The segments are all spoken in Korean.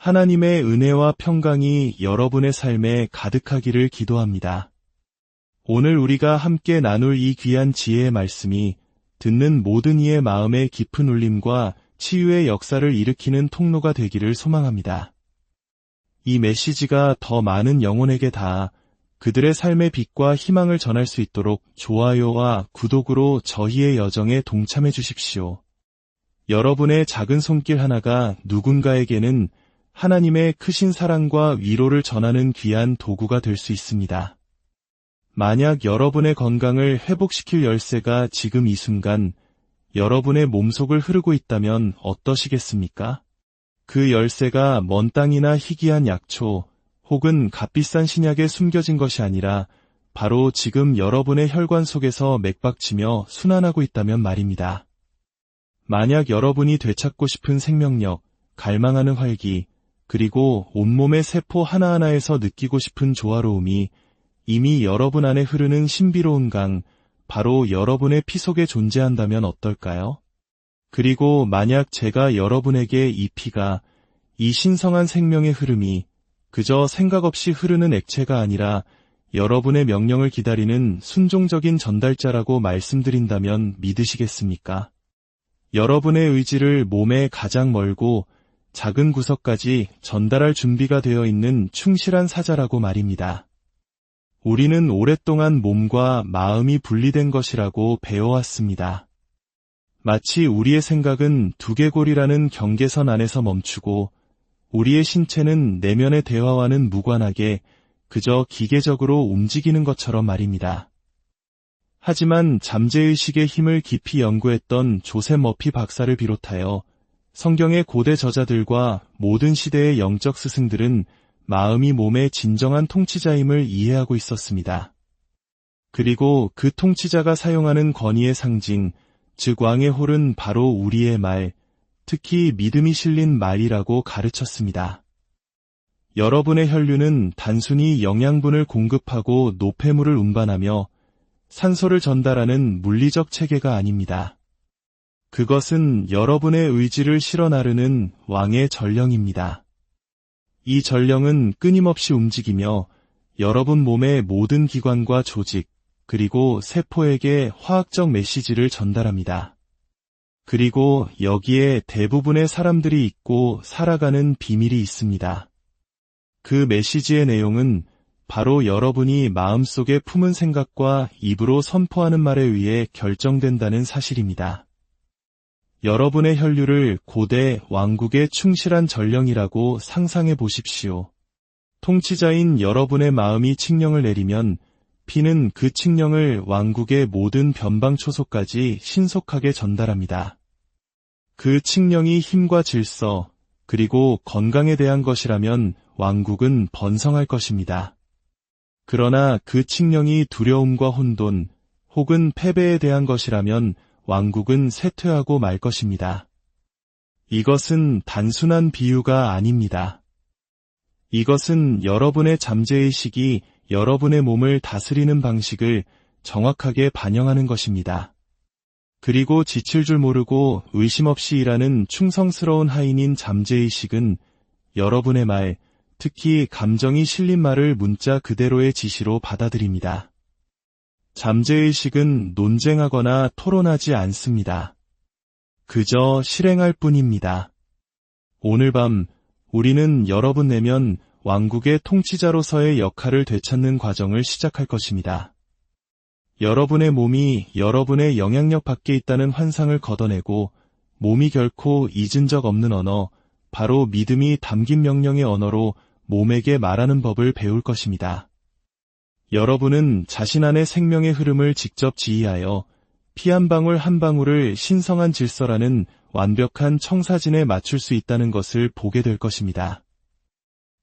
하나님의 은혜와 평강이 여러분의 삶에 가득하기를 기도합니다. 오늘 우리가 함께 나눌 이 귀한 지혜의 말씀이 듣는 모든 이의 마음에 깊은 울림과 치유의 역사를 일으키는 통로가 되기를 소망합니다. 이 메시지가 더 많은 영혼에게 닿아 그들의 삶의 빛과 희망을 전할 수 있도록 좋아요와 구독으로 저희의 여정에 동참해 주십시오. 여러분의 작은 손길 하나가 누군가에게는 하나님의 크신 사랑과 위로를 전하는 귀한 도구가 될 수 있습니다. 만약 여러분의 건강을 회복시킬 열쇠가 지금 이 순간 여러분의 몸속을 흐르고 있다면 어떠시겠습니까? 그 열쇠가 먼 땅이나 희귀한 약초 혹은 값비싼 신약에 숨겨진 것이 아니라 바로 지금 여러분의 혈관 속에서 맥박치며 순환하고 있다면 말입니다. 만약 여러분이 되찾고 싶은 생명력, 갈망하는 활기, 그리고 온몸의 세포 하나하나에서 느끼고 싶은 조화로움이 이미 여러분 안에 흐르는 신비로운 강, 바로 여러분의 피 속에 존재한다면 어떨까요? 그리고 만약 제가 여러분에게 이 피가, 이 신성한 생명의 흐름이 그저 생각 없이 흐르는 액체가 아니라 여러분의 명령을 기다리는 순종적인 전달자라고 말씀드린다면 믿으시겠습니까? 여러분의 의지를 몸에 가장 멀고 작은 구석까지 전달할 준비가 되어 있는 충실한 사자라고 말입니다. 우리는 오랫동안 몸과 마음이 분리된 것이라고 배워왔습니다. 마치 우리의 생각은 두개골이라는 경계선 안에서 멈추고 우리의 신체는 내면의 대화와는 무관하게 그저 기계적으로 움직이는 것처럼 말입니다. 하지만 잠재의식의 힘을 깊이 연구했던 조셉 머피 박사를 비롯하여 성경의 고대 저자들과 모든 시대의 영적 스승들은 마음이 몸의 진정한 통치자임을 이해하고 있었습니다. 그리고 그 통치자가 사용하는 권위의 상징, 즉 왕의 홀은 바로 우리의 말, 특히 믿음이 실린 말이라고 가르쳤습니다. 여러분의 혈류는 단순히 영양분을 공급하고 노폐물을 운반하며 산소를 전달하는 물리적 체계가 아닙니다. 그것은 여러분의 의지를 실어 나르는 왕의 전령입니다. 이 전령은 끊임없이 움직이며 여러분 몸의 모든 기관과 조직, 그리고 세포에게 화학적 메시지를 전달합니다. 그리고 여기에 대부분의 사람들이 잊고 살아가는 비밀이 있습니다. 그 메시지의 내용은 바로 여러분이 마음속에 품은 생각과 입으로 선포하는 말에 의해 결정된다는 사실입니다. 여러분의 혈류를 고대 왕국의 충실한 전령이라고 상상해 보십시오. 통치자인 여러분의 마음이 칙령을 내리면 피는 그 칙령을 왕국의 모든 변방 초소까지 신속하게 전달합니다. 그 칙령이 힘과 질서, 그리고 건강에 대한 것이라면 왕국은 번성할 것입니다. 그러나 그 칙령이 두려움과 혼돈, 혹은 패배에 대한 것이라면 왕국은 쇠퇴하고 말 것입니다. 이것은 단순한 비유가 아닙니다. 이것은 여러분의 잠재의식이 여러분의 몸을 다스리는 방식을 정확하게 반영하는 것입니다. 그리고 지칠 줄 모르고 의심 없이 일하는 충성스러운 하인인 잠재의식은 여러분의 말, 특히 감정이 실린 말을 문자 그대로의 지시로 받아들입니다. 잠재의식은 논쟁하거나 토론하지 않습니다. 그저 실행할 뿐입니다. 오늘 밤 우리는 여러분 내면 왕국의 통치자로서의 역할을 되찾는 과정을 시작할 것입니다. 여러분의 몸이 여러분의 영향력 밖에 있다는 환상을 걷어내고 몸이 결코 잊은 적 없는 언어, 바로 믿음이 담긴 명령의 언어로 몸에게 말하는 법을 배울 것입니다. 여러분은 자신 안의 생명의 흐름을 직접 지휘하여 피 한 방울 한 방울을 신성한 질서라는 완벽한 청사진에 맞출 수 있다는 것을 보게 될 것입니다.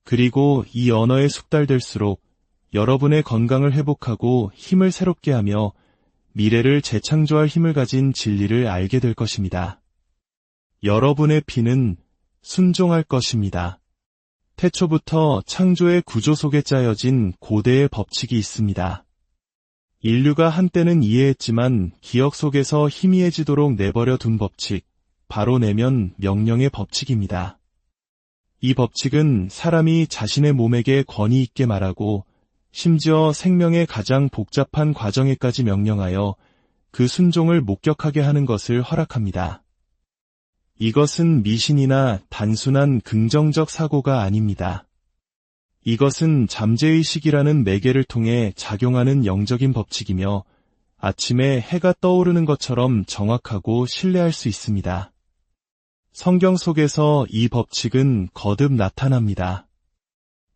그리고 이 언어에 숙달될수록 여러분의 건강을 회복하고 힘을 새롭게 하며 미래를 재창조할 힘을 가진 진리를 알게 될 것입니다. 여러분의 피는 순종할 것입니다. 태초부터 창조의 구조 속에 짜여진 고대의 법칙이 있습니다. 인류가 한때는 이해했지만 기억 속에서 희미해지도록 내버려 둔 법칙, 바로 내면 명령의 법칙입니다. 이 법칙은 사람이 자신의 몸에게 권위 있게 말하고 심지어 생명의 가장 복잡한 과정에까지 명령하여 그 순종을 목격하게 하는 것을 허락합니다. 이것은 미신이나 단순한 긍정적 사고가 아닙니다. 이것은 잠재의식이라는 매개를 통해 작용하는 영적인 법칙이며 아침에 해가 떠오르는 것처럼 정확하고 신뢰할 수 있습니다. 성경 속에서 이 법칙은 거듭 나타납니다.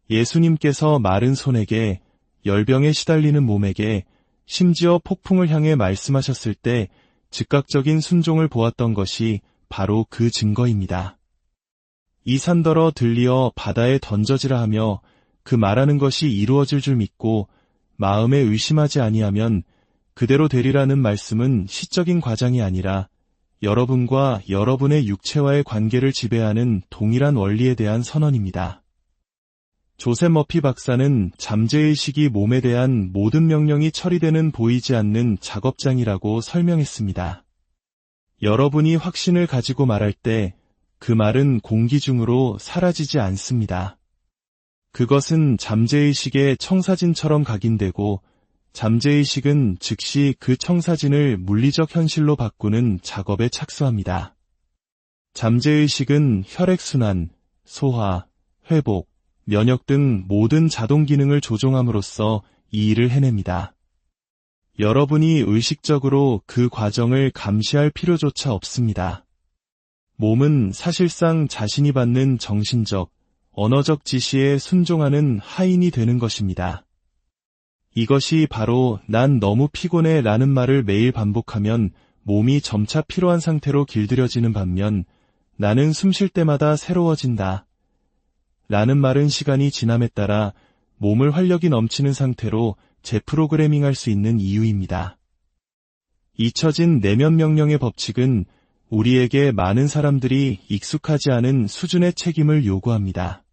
예수님께서 마른 손에게, 열병에 시달리는 몸에게, 심지어 폭풍을 향해 말씀하셨을 때 즉각적인 순종을 보았던 것이 바로 그 증거입니다. 이 산더러 들리어 바다에 던져지라 하며 그 말하는 것이 이루어질 줄 믿고 마음에 의심하지 아니하면 그대로 되리라는 말씀은 시적인 과장이 아니라 여러분과 여러분의 육체와의 관계를 지배하는 동일한 원리에 대한 선언입니다. 조셉 머피 박사는 잠재의식이 몸에 대한 모든 명령이 처리되는 보이지 않는 작업장이라고 설명했습니다. 여러분이 확신을 가지고 말할 때 그 말은 공기 중으로 사라지지 않습니다. 그것은 잠재의식의 청사진처럼 각인되고 잠재의식은 즉시 그 청사진을 물리적 현실로 바꾸는 작업에 착수합니다. 잠재의식은 혈액순환, 소화, 회복, 면역 등 모든 자동 기능을 조종함으로써 이 일을 해냅니다. 여러분이 의식적으로 그 과정을 감시할 필요조차 없습니다. 몸은 사실상 자신이 받는 정신적, 언어적 지시에 순종하는 하인이 되는 것입니다. 이것이 바로 난 너무 피곤해 라는 말을 매일 반복하면 몸이 점차 피로한 상태로 길들여지는 반면 나는 숨 쉴 때마다 새로워진다 라는 말은 시간이 지남에 따라 몸을 활력이 넘치는 상태로 재프로그래밍할 수 있는 이유입니다. 잊혀진 내면 명령의 법칙은 우리에게 많은 사람들이 익숙하지 않은 수준의 책임을 요구합니다.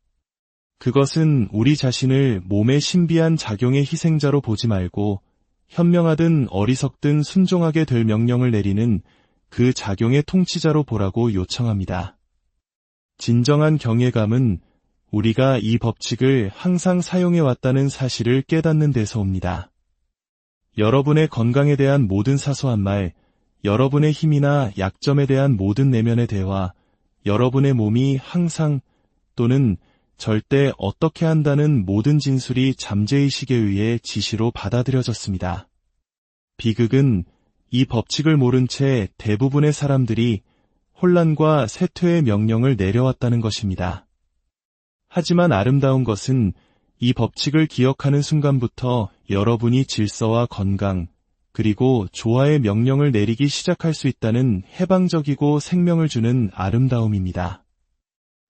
그것은 우리 자신을 몸의 신비한 작용의 희생자로 보지 말고 현명하든 어리석든 순종하게 될 명령을 내리는 그 작용의 통치자로 보라고 요청합니다. 진정한 경외감은 우리가 이 법칙을 항상 사용해왔다는 사실을 깨닫는 데서 옵니다. 여러분의 건강에 대한 모든 사소한 말, 여러분의 힘이나 약점에 대한 모든 내면의 대화, 여러분의 몸이 항상 또는 절대 어떻게 한다는 모든 진술이 잠재의식에 의해 지시로 받아들여졌습니다. 비극은 이 법칙을 모른 채 대부분의 사람들이 혼란과 쇠퇴의 명령을 내려왔다는 것입니다. 하지만 아름다운 것은 이 법칙을 기억하는 순간부터 여러분이 질서와 건강, 그리고 조화의 명령을 내리기 시작할 수 있다는 해방적이고 생명을 주는 아름다움입니다.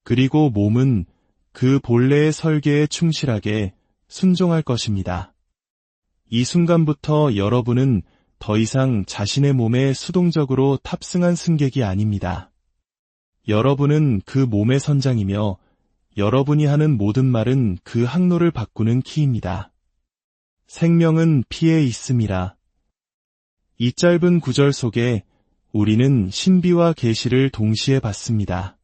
그리고 몸은 그 본래의 설계에 충실하게 순종할 것입니다. 이 순간부터 여러분은 더 이상 자신의 몸에 수동적으로 탑승한 승객이 아닙니다. 여러분은 그 몸의 선장이며 여러분이 하는 모든 말은 그 항로를 바꾸는 키입니다. 생명은 피에 있음이라. 이 짧은 구절 속에 우리는 신비와 계시를 동시에 받습니다.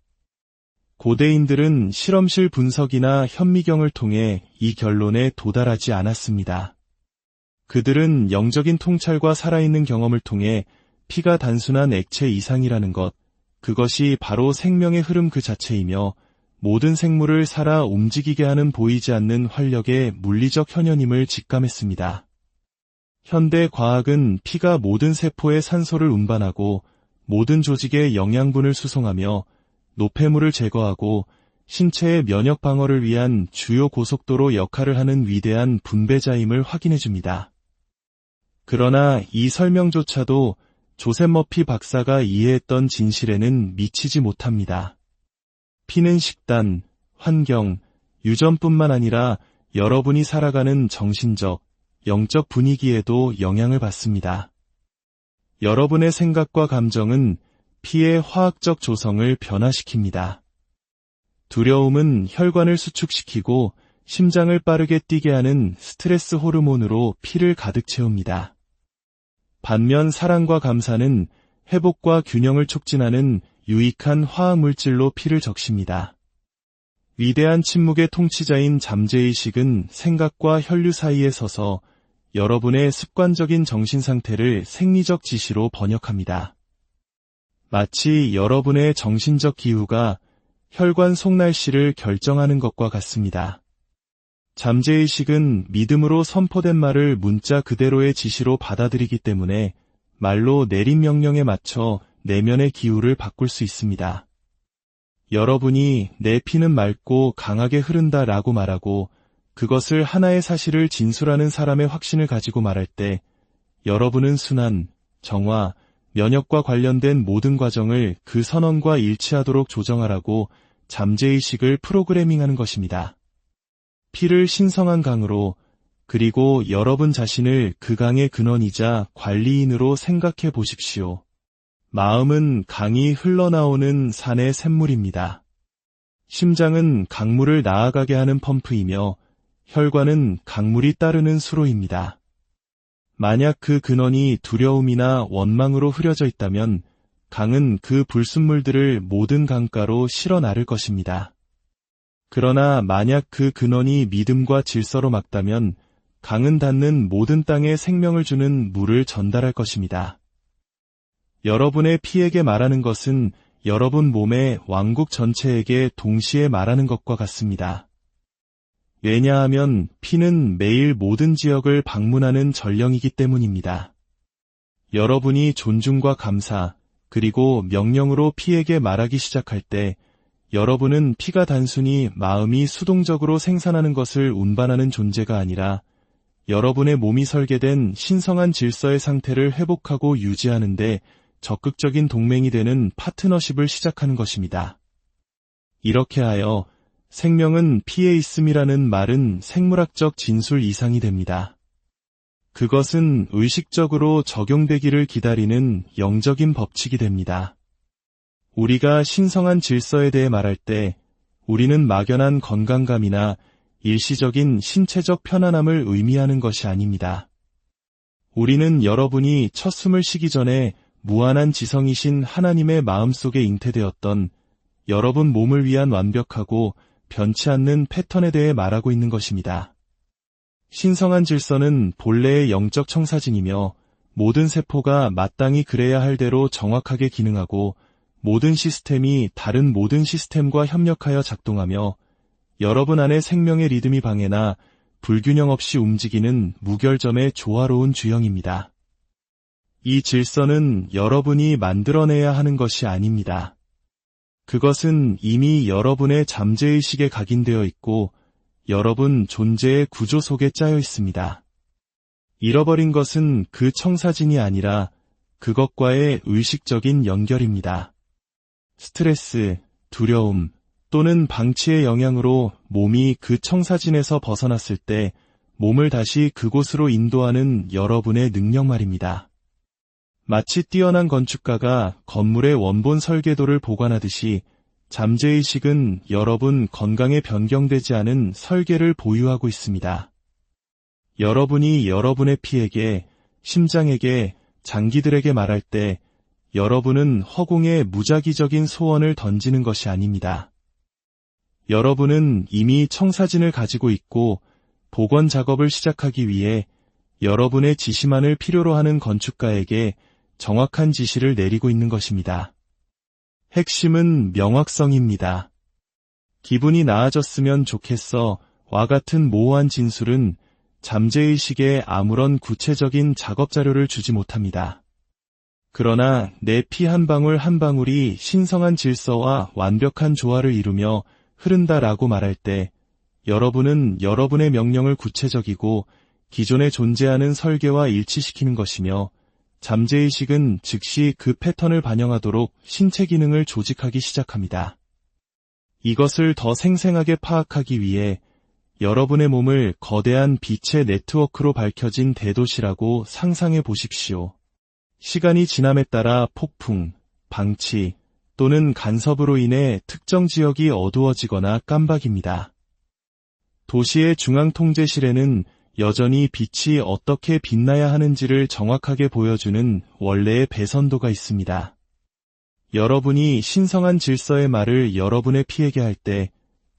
고대인들은 실험실 분석이나 현미경을 통해 이 결론에 도달하지 않았습니다. 그들은 영적인 통찰과 살아있는 경험을 통해 피가 단순한 액체 이상이라는 것, 그것이 바로 생명의 흐름 그 자체이며 모든 생물을 살아 움직이게 하는 보이지 않는 활력의 물리적 현현임을 직감했습니다. 현대 과학은 피가 모든 세포의 산소를 운반하고 모든 조직의 영양분을 수송하며 노폐물을 제거하고 신체의 면역 방어를 위한 주요 고속도로 역할을 하는 위대한 분배자임을 확인해줍니다. 그러나 이 설명조차도 조셉 머피 박사가 이해했던 진실에는 미치지 못합니다. 피는 식단, 환경, 유전뿐만 아니라 여러분이 살아가는 정신적, 영적 분위기에도 영향을 받습니다. 여러분의 생각과 감정은 피의 화학적 조성을 변화시킵니다. 두려움은 혈관을 수축시키고 심장을 빠르게 뛰게 하는 스트레스 호르몬으로 피를 가득 채웁니다. 반면 사랑과 감사는 회복과 균형을 촉진하는 유익한 화학물질로 피를 적십니다. 위대한 침묵의 통치자인 잠재의식은 생각과 혈류 사이에 서서 여러분의 습관적인 정신 상태를 생리적 지시로 번역합니다. 마치 여러분의 정신적 기후가 혈관 속날씨를 결정하는 것과 같습니다. 잠재의식은 믿음으로 선포된 말을 문자 그대로의 지시로 받아들이기 때문에 말로 내린 명령에 맞춰 내면의 기후를 바꿀 수 있습니다. 여러분이 내 피는 맑고 강하게 흐른다 라고 말하고 그것을 하나의 사실을 진술하는 사람의 확신을 가지고 말할 때 여러분은 순환, 정화, 면역과 관련된 모든 과정을 그 선언과 일치하도록 조정하라고 잠재의식을 프로그래밍하는 것입니다. 피를 신성한 강으로 그리고 여러분 자신을 그 강의 근원이자 관리인으로 생각해 보십시오. 마음은 강이 흘러나오는 산의 샘물입니다. 심장은 강물을 나아가게 하는 펌프이며 혈관은 강물이 따르는 수로입니다. 만약 그 근원이 두려움이나 원망으로 흐려져 있다면 강은 그 불순물들을 모든 강가로 실어 나를 것입니다. 그러나 만약 그 근원이 믿음과 질서로 막다면 강은 닿는 모든 땅에 생명을 주는 물을 전달할 것입니다. 여러분의 피에게 말하는 것은 여러분 몸의 왕국 전체에게 동시에 말하는 것과 같습니다. 왜냐하면 피는 매일 모든 지역을 방문하는 전령이기 때문입니다. 여러분이 존중과 감사, 그리고 명령으로 피에게 말하기 시작할 때 여러분은 피가 단순히 마음이 수동적으로 생산하는 것을 운반하는 존재가 아니라 여러분의 몸이 설계된 신성한 질서의 상태를 회복하고 유지하는 데 적극적인 동맹이 되는 파트너십을 시작하는 것입니다. 이렇게 하여 생명은 피에 있음이라는 말은 생물학적 진술 이상이 됩니다. 그것은 의식적으로 적용되기를 기다리는 영적인 법칙이 됩니다. 우리가 신성한 질서에 대해 말할 때 우리는 막연한 건강감이나 일시적인 신체적 편안함을 의미하는 것이 아닙니다. 우리는 여러분이 첫 숨을 쉬기 전에 무한한 지성이신 하나님의 마음속에 잉태되었던 여러분 몸을 위한 완벽하고 변치 않는 패턴에 대해 말하고 있는 것입니다. 신성한 질서는 본래의 영적 청사진이며 모든 세포가 마땅히 그래야 할 대로 정확하게 기능하고 모든 시스템이 다른 모든 시스템과 협력하여 작동하며 여러분 안의 생명의 리듬이 방해나 불균형 없이 움직이는 무결점의 조화로운 주형입니다. 이 질서는 여러분이 만들어내야 하는 것이 아닙니다. 그것은 이미 여러분의 잠재의식에 각인되어 있고 여러분 존재의 구조 속에 짜여 있습니다. 잃어버린 것은 그 청사진이 아니라 그것과의 의식적인 연결입니다. 스트레스, 두려움 또는 방치의 영향으로 몸이 그 청사진에서 벗어났을 때 몸을 다시 그곳으로 인도하는 여러분의 능력 말입니다. 마치 뛰어난 건축가가 건물의 원본 설계도를 보관하듯이 잠재의식은 여러분 건강에 변경되지 않은 설계를 보유하고 있습니다. 여러분이 여러분의 피에게, 심장에게, 장기들에게 말할 때 여러분은 허공에 무작위적인 소원을 던지는 것이 아닙니다. 여러분은 이미 청사진을 가지고 있고 복원 작업을 시작하기 위해 여러분의 지시만을 필요로 하는 건축가에게 정확한 지시를 내리고 있는 것입니다. 핵심은 명확성입니다. 기분이 나아졌으면 좋겠어 와 같은 모호한 진술은 잠재의식에 아무런 구체적인 작업 자료를 주지 못합니다. 그러나 내 피 한 방울 한 방울이 신성한 질서와 완벽한 조화를 이루며 흐른다라고 말할 때 여러분은 여러분의 명령을 구체적이고 기존에 존재하는 설계와 일치시키는 것이며 잠재의식은 즉시 그 패턴을 반영하도록 신체 기능을 조직하기 시작합니다. 이것을 더 생생하게 파악하기 위해 여러분의 몸을 거대한 빛의 네트워크로 밝혀진 대도시라고 상상해 보십시오. 시간이 지남에 따라 폭풍, 방치 또는 간섭으로 인해 특정 지역이 어두워지거나 깜박입니다. 도시의 중앙통제실에는 여전히 빛이 어떻게 빛나야 하는지를 정확하게 보여주는 원래의 배선도가 있습니다. 여러분이 신성한 질서의 말을 여러분의 피에게 할 때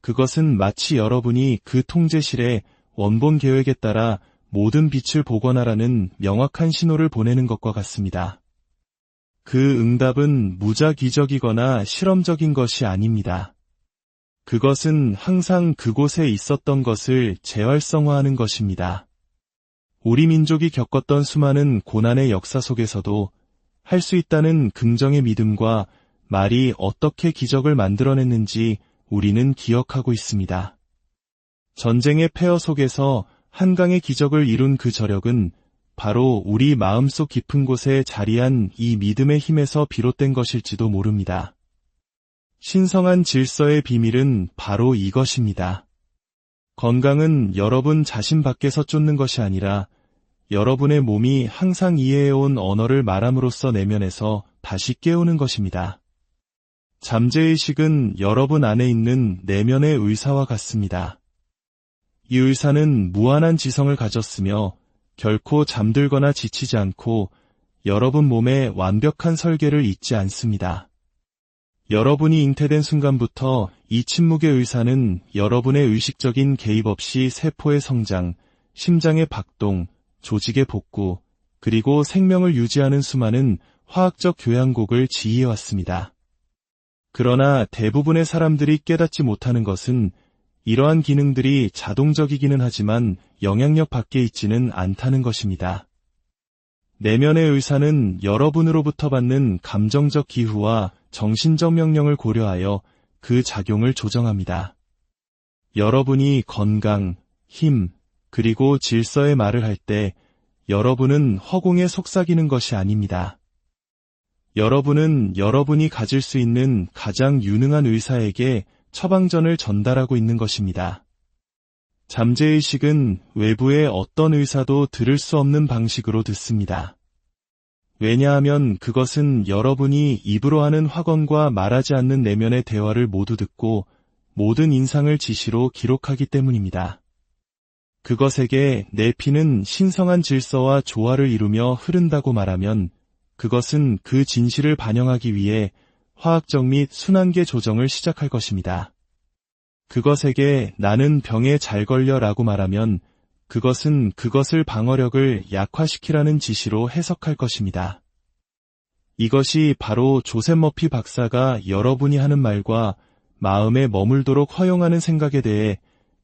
그것은 마치 여러분이 그 통제실에 원본 계획에 따라 모든 빛을 복원하라는 명확한 신호를 보내는 것과 같습니다. 그 응답은 무작위적이거나 실험적인 것이 아닙니다. 그것은 항상 그곳에 있었던 것을 재활성화하는 것입니다. 우리 민족이 겪었던 수많은 고난의 역사 속에서도 할 수 있다는 긍정의 믿음과 말이 어떻게 기적을 만들어냈는지 우리는 기억하고 있습니다. 전쟁의 폐허 속에서 한강의 기적을 이룬 그 저력은 바로 우리 마음속 깊은 곳에 자리한 이 믿음의 힘에서 비롯된 것일지도 모릅니다. 신성한 질서의 비밀은 바로 이것입니다. 건강은 여러분 자신 밖에서 쫓는 것이 아니라 여러분의 몸이 항상 이해해온 언어를 말함으로써 내면에서 다시 깨우는 것입니다. 잠재의식은 여러분 안에 있는 내면의 의사와 같습니다. 이 의사는 무한한 지성을 가졌으며 결코 잠들거나 지치지 않고 여러분 몸의 완벽한 설계를 잊지 않습니다. 여러분이 잉태된 순간부터 이 침묵의 의사는 여러분의 의식적인 개입 없이 세포의 성장, 심장의 박동, 조직의 복구, 그리고 생명을 유지하는 수많은 화학적 교향곡을 지휘해왔습니다. 그러나 대부분의 사람들이 깨닫지 못하는 것은 이러한 기능들이 자동적이기는 하지만 영향력 밖에 있지는 않다는 것입니다. 내면의 의사는 여러분으로부터 받는 감정적 기후와 정신적 명령을 고려하여 그 작용을 조정합니다. 여러분이 건강, 힘, 그리고 질서의 말을 할 때 여러분은 허공에 속삭이는 것이 아닙니다. 여러분은 여러분이 가질 수 있는 가장 유능한 의사에게 처방전을 전달하고 있는 것입니다. 잠재의식은 외부의 어떤 의사도 들을 수 없는 방식으로 듣습니다. 왜냐하면 그것은 여러분이 입으로 하는 확언과 말하지 않는 내면의 대화를 모두 듣고 모든 인상을 지시로 기록하기 때문입니다. 그것에게 내 피는 신성한 질서와 조화를 이루며 흐른다고 말하면 그것은 그 진실을 반영하기 위해 화학적 및 순환계 조정을 시작할 것입니다. 그것에게 나는 병에 잘 걸려 라고 말하면 그것은 그것을 방어력을 약화시키라는 지시로 해석할 것입니다. 이것이 바로 조셉 머피 박사가 여러분이 하는 말과 마음에 머물도록 허용하는 생각에 대해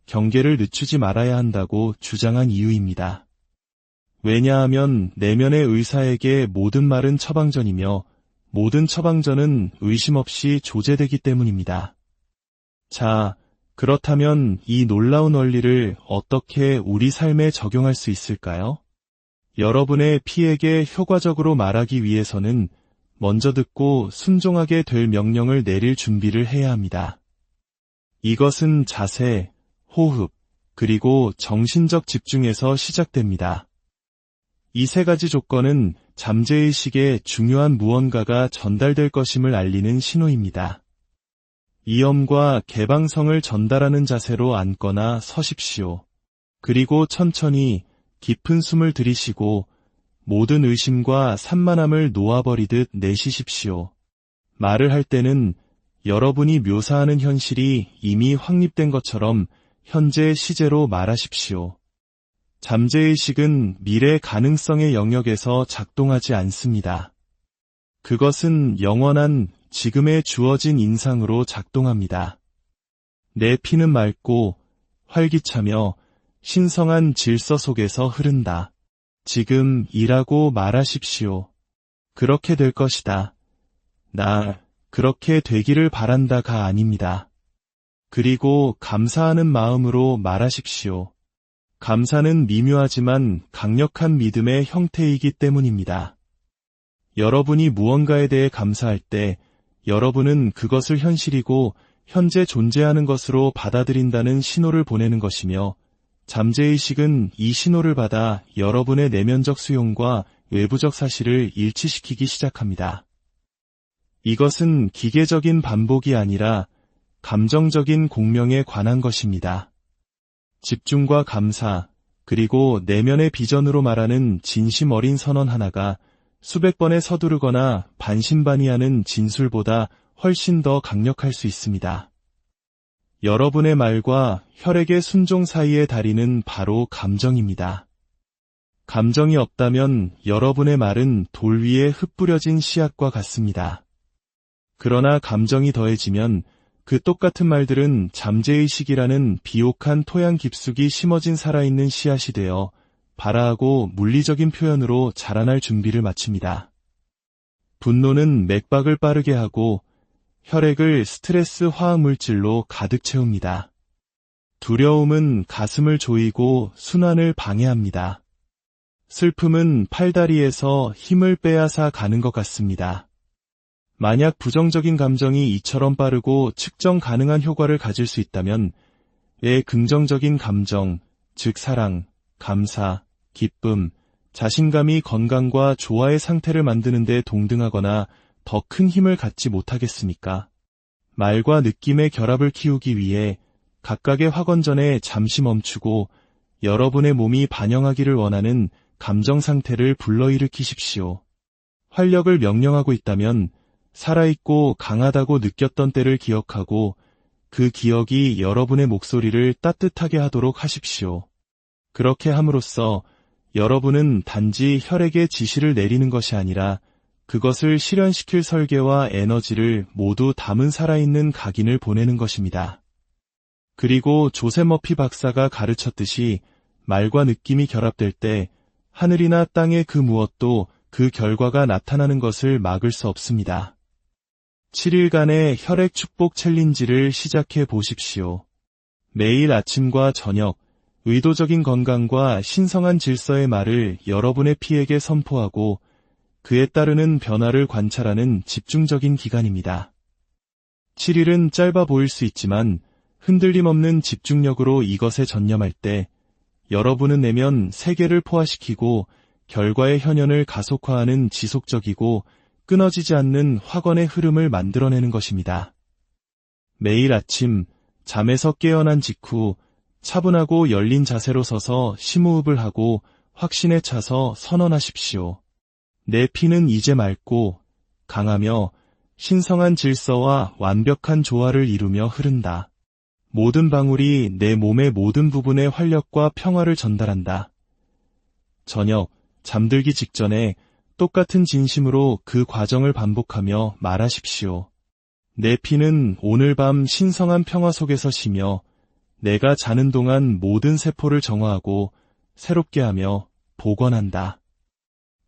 경계를 늦추지 말아야 한다고 주장한 이유입니다. 왜냐하면 내면의 의사에게 모든 말은 처방전이며 모든 처방전은 의심 없이 조제되기 때문입니다. 자, 그렇다면 이 놀라운 원리를 어떻게 우리 삶에 적용할 수 있을까요? 여러분의 피에게 효과적으로 말하기 위해서는 먼저 듣고 순종하게 될 명령을 내릴 준비를 해야 합니다. 이것은 자세, 호흡, 그리고 정신적 집중에서 시작됩니다. 이 세 가지 조건은 잠재의식에 중요한 무언가가 전달될 것임을 알리는 신호입니다. 이염과 개방성을 전달하는 자세로 앉거나 서십시오. 그리고 천천히 깊은 숨을 들이쉬고 모든 의심과 산만함을 놓아버리듯 내쉬십시오. 말을 할 때는 여러분이 묘사하는 현실이 이미 확립된 것처럼 현재 시제로 말하십시오. 잠재의식은 미래 가능성의 영역에서 작동하지 않습니다. 그것은 영원한 지금에 주어진 인상으로 작동합니다. 내 피는 맑고 활기차며 신성한 질서 속에서 흐른다. 지금 이라고 말하십시오. 그렇게 될 것이다. 나 그렇게 되기를 바란다가 아닙니다. 그리고 감사하는 마음으로 말하십시오. 감사는 미묘하지만 강력한 믿음의 형태이기 때문입니다. 여러분이 무언가에 대해 감사할 때 여러분은 그것을 현실이고 현재 존재하는 것으로 받아들인다는 신호를 보내는 것이며 잠재의식은 이 신호를 받아 여러분의 내면적 수용과 외부적 사실을 일치시키기 시작합니다. 이것은 기계적인 반복이 아니라 감정적인 공명에 관한 것입니다. 집중과 감사, 그리고 내면의 비전으로 말하는 진심 어린 선언 하나가 수백 번에 서두르거나 반신반의하는 진술보다 훨씬 더 강력할 수 있습니다. 여러분의 말과 혈액의 순종 사이의 다리는 바로 감정입니다. 감정이 없다면 여러분의 말은 돌 위에 흩뿌려진 씨앗과 같습니다. 그러나 감정이 더해지면 그 똑같은 말들은 잠재의식이라는 비옥한 토양 깊숙이 심어진 살아있는 씨앗이 되어 발아하고 물리적인 표현으로 자라날 준비를 마칩니다. 분노는 맥박을 빠르게 하고 혈액을 스트레스 화학물질로 가득 채웁니다. 두려움은 가슴을 조이고 순환을 방해합니다. 슬픔은 팔다리에서 힘을 빼앗아 가는 것 같습니다. 만약 부정적인 감정이 이처럼 빠르고 측정 가능한 효과를 가질 수 있다면 왜 긍정적인 감정, 즉 사랑, 감사, 기쁨, 자신감이 건강과 조화의 상태를 만드는 데 동등하거나 더 큰 힘을 갖지 못하겠습니까? 말과 느낌의 결합을 키우기 위해 각각의 확언 전에 잠시 멈추고 여러분의 몸이 반영하기를 원하는 감정 상태를 불러일으키십시오. 활력을 명령하고 있다면 살아있고 강하다고 느꼈던 때를 기억하고 그 기억이 여러분의 목소리를 따뜻하게 하도록 하십시오. 그렇게 함으로써 여러분은 단지 혈액의 지시를 내리는 것이 아니라 그것을 실현시킬 설계와 에너지를 모두 담은 살아있는 각인을 보내는 것입니다. 그리고 조셉 머피 박사가 가르쳤듯이 말과 느낌이 결합될 때 하늘이나 땅의 그 무엇도 그 결과가 나타나는 것을 막을 수 없습니다. 7일간의 혈액 축복 챌린지를 시작해 보십시오. 매일 아침과 저녁, 의도적인 건강과 신성한 질서의 말을 여러분의 피에게 선포하고 그에 따르는 변화를 관찰하는 집중적인 기간입니다. 7일은 짧아 보일 수 있지만 흔들림 없는 집중력으로 이것에 전념할 때 여러분은 내면 세계를 포화시키고 결과의 현현을 가속화하는 지속적이고 끊어지지 않는 확언의 흐름을 만들어내는 것입니다. 매일 아침 잠에서 깨어난 직후 차분하고 열린 자세로 서서 심호흡을 하고 확신에 차서 선언하십시오. 내 피는 이제 맑고 강하며 신성한 질서와 완벽한 조화를 이루며 흐른다. 모든 방울이 내 몸의 모든 부분에 활력과 평화를 전달한다. 저녁, 잠들기 직전에 똑같은 진심으로 그 과정을 반복하며 말하십시오. 내 피는 오늘 밤 신성한 평화 속에서 쉬며 내가 자는 동안 모든 세포를 정화하고 새롭게 하며 복원한다.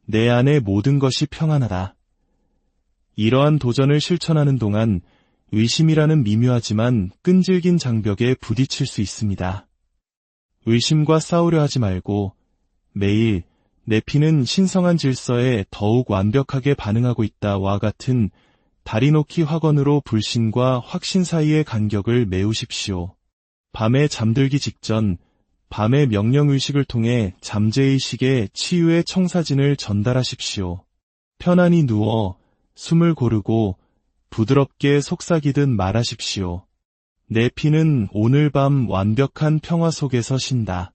내 안의 모든 것이 평안하다. 이러한 도전을 실천하는 동안 의심이라는 미묘하지만 끈질긴 장벽에 부딪힐 수 있습니다. 의심과 싸우려 하지 말고 매일 내 피는 신성한 질서에 더욱 완벽하게 반응하고 있다와 같은 다리 놓기 확언으로 불신과 확신 사이의 간격을 메우십시오. 밤에 잠들기 직전 밤의 명령의식을 통해 잠재의식에 치유의 청사진을 전달하십시오. 편안히 누워 숨을 고르고 부드럽게 속삭이듯 말하십시오. 내 피는 오늘 밤 완벽한 평화 속에서 쉰다.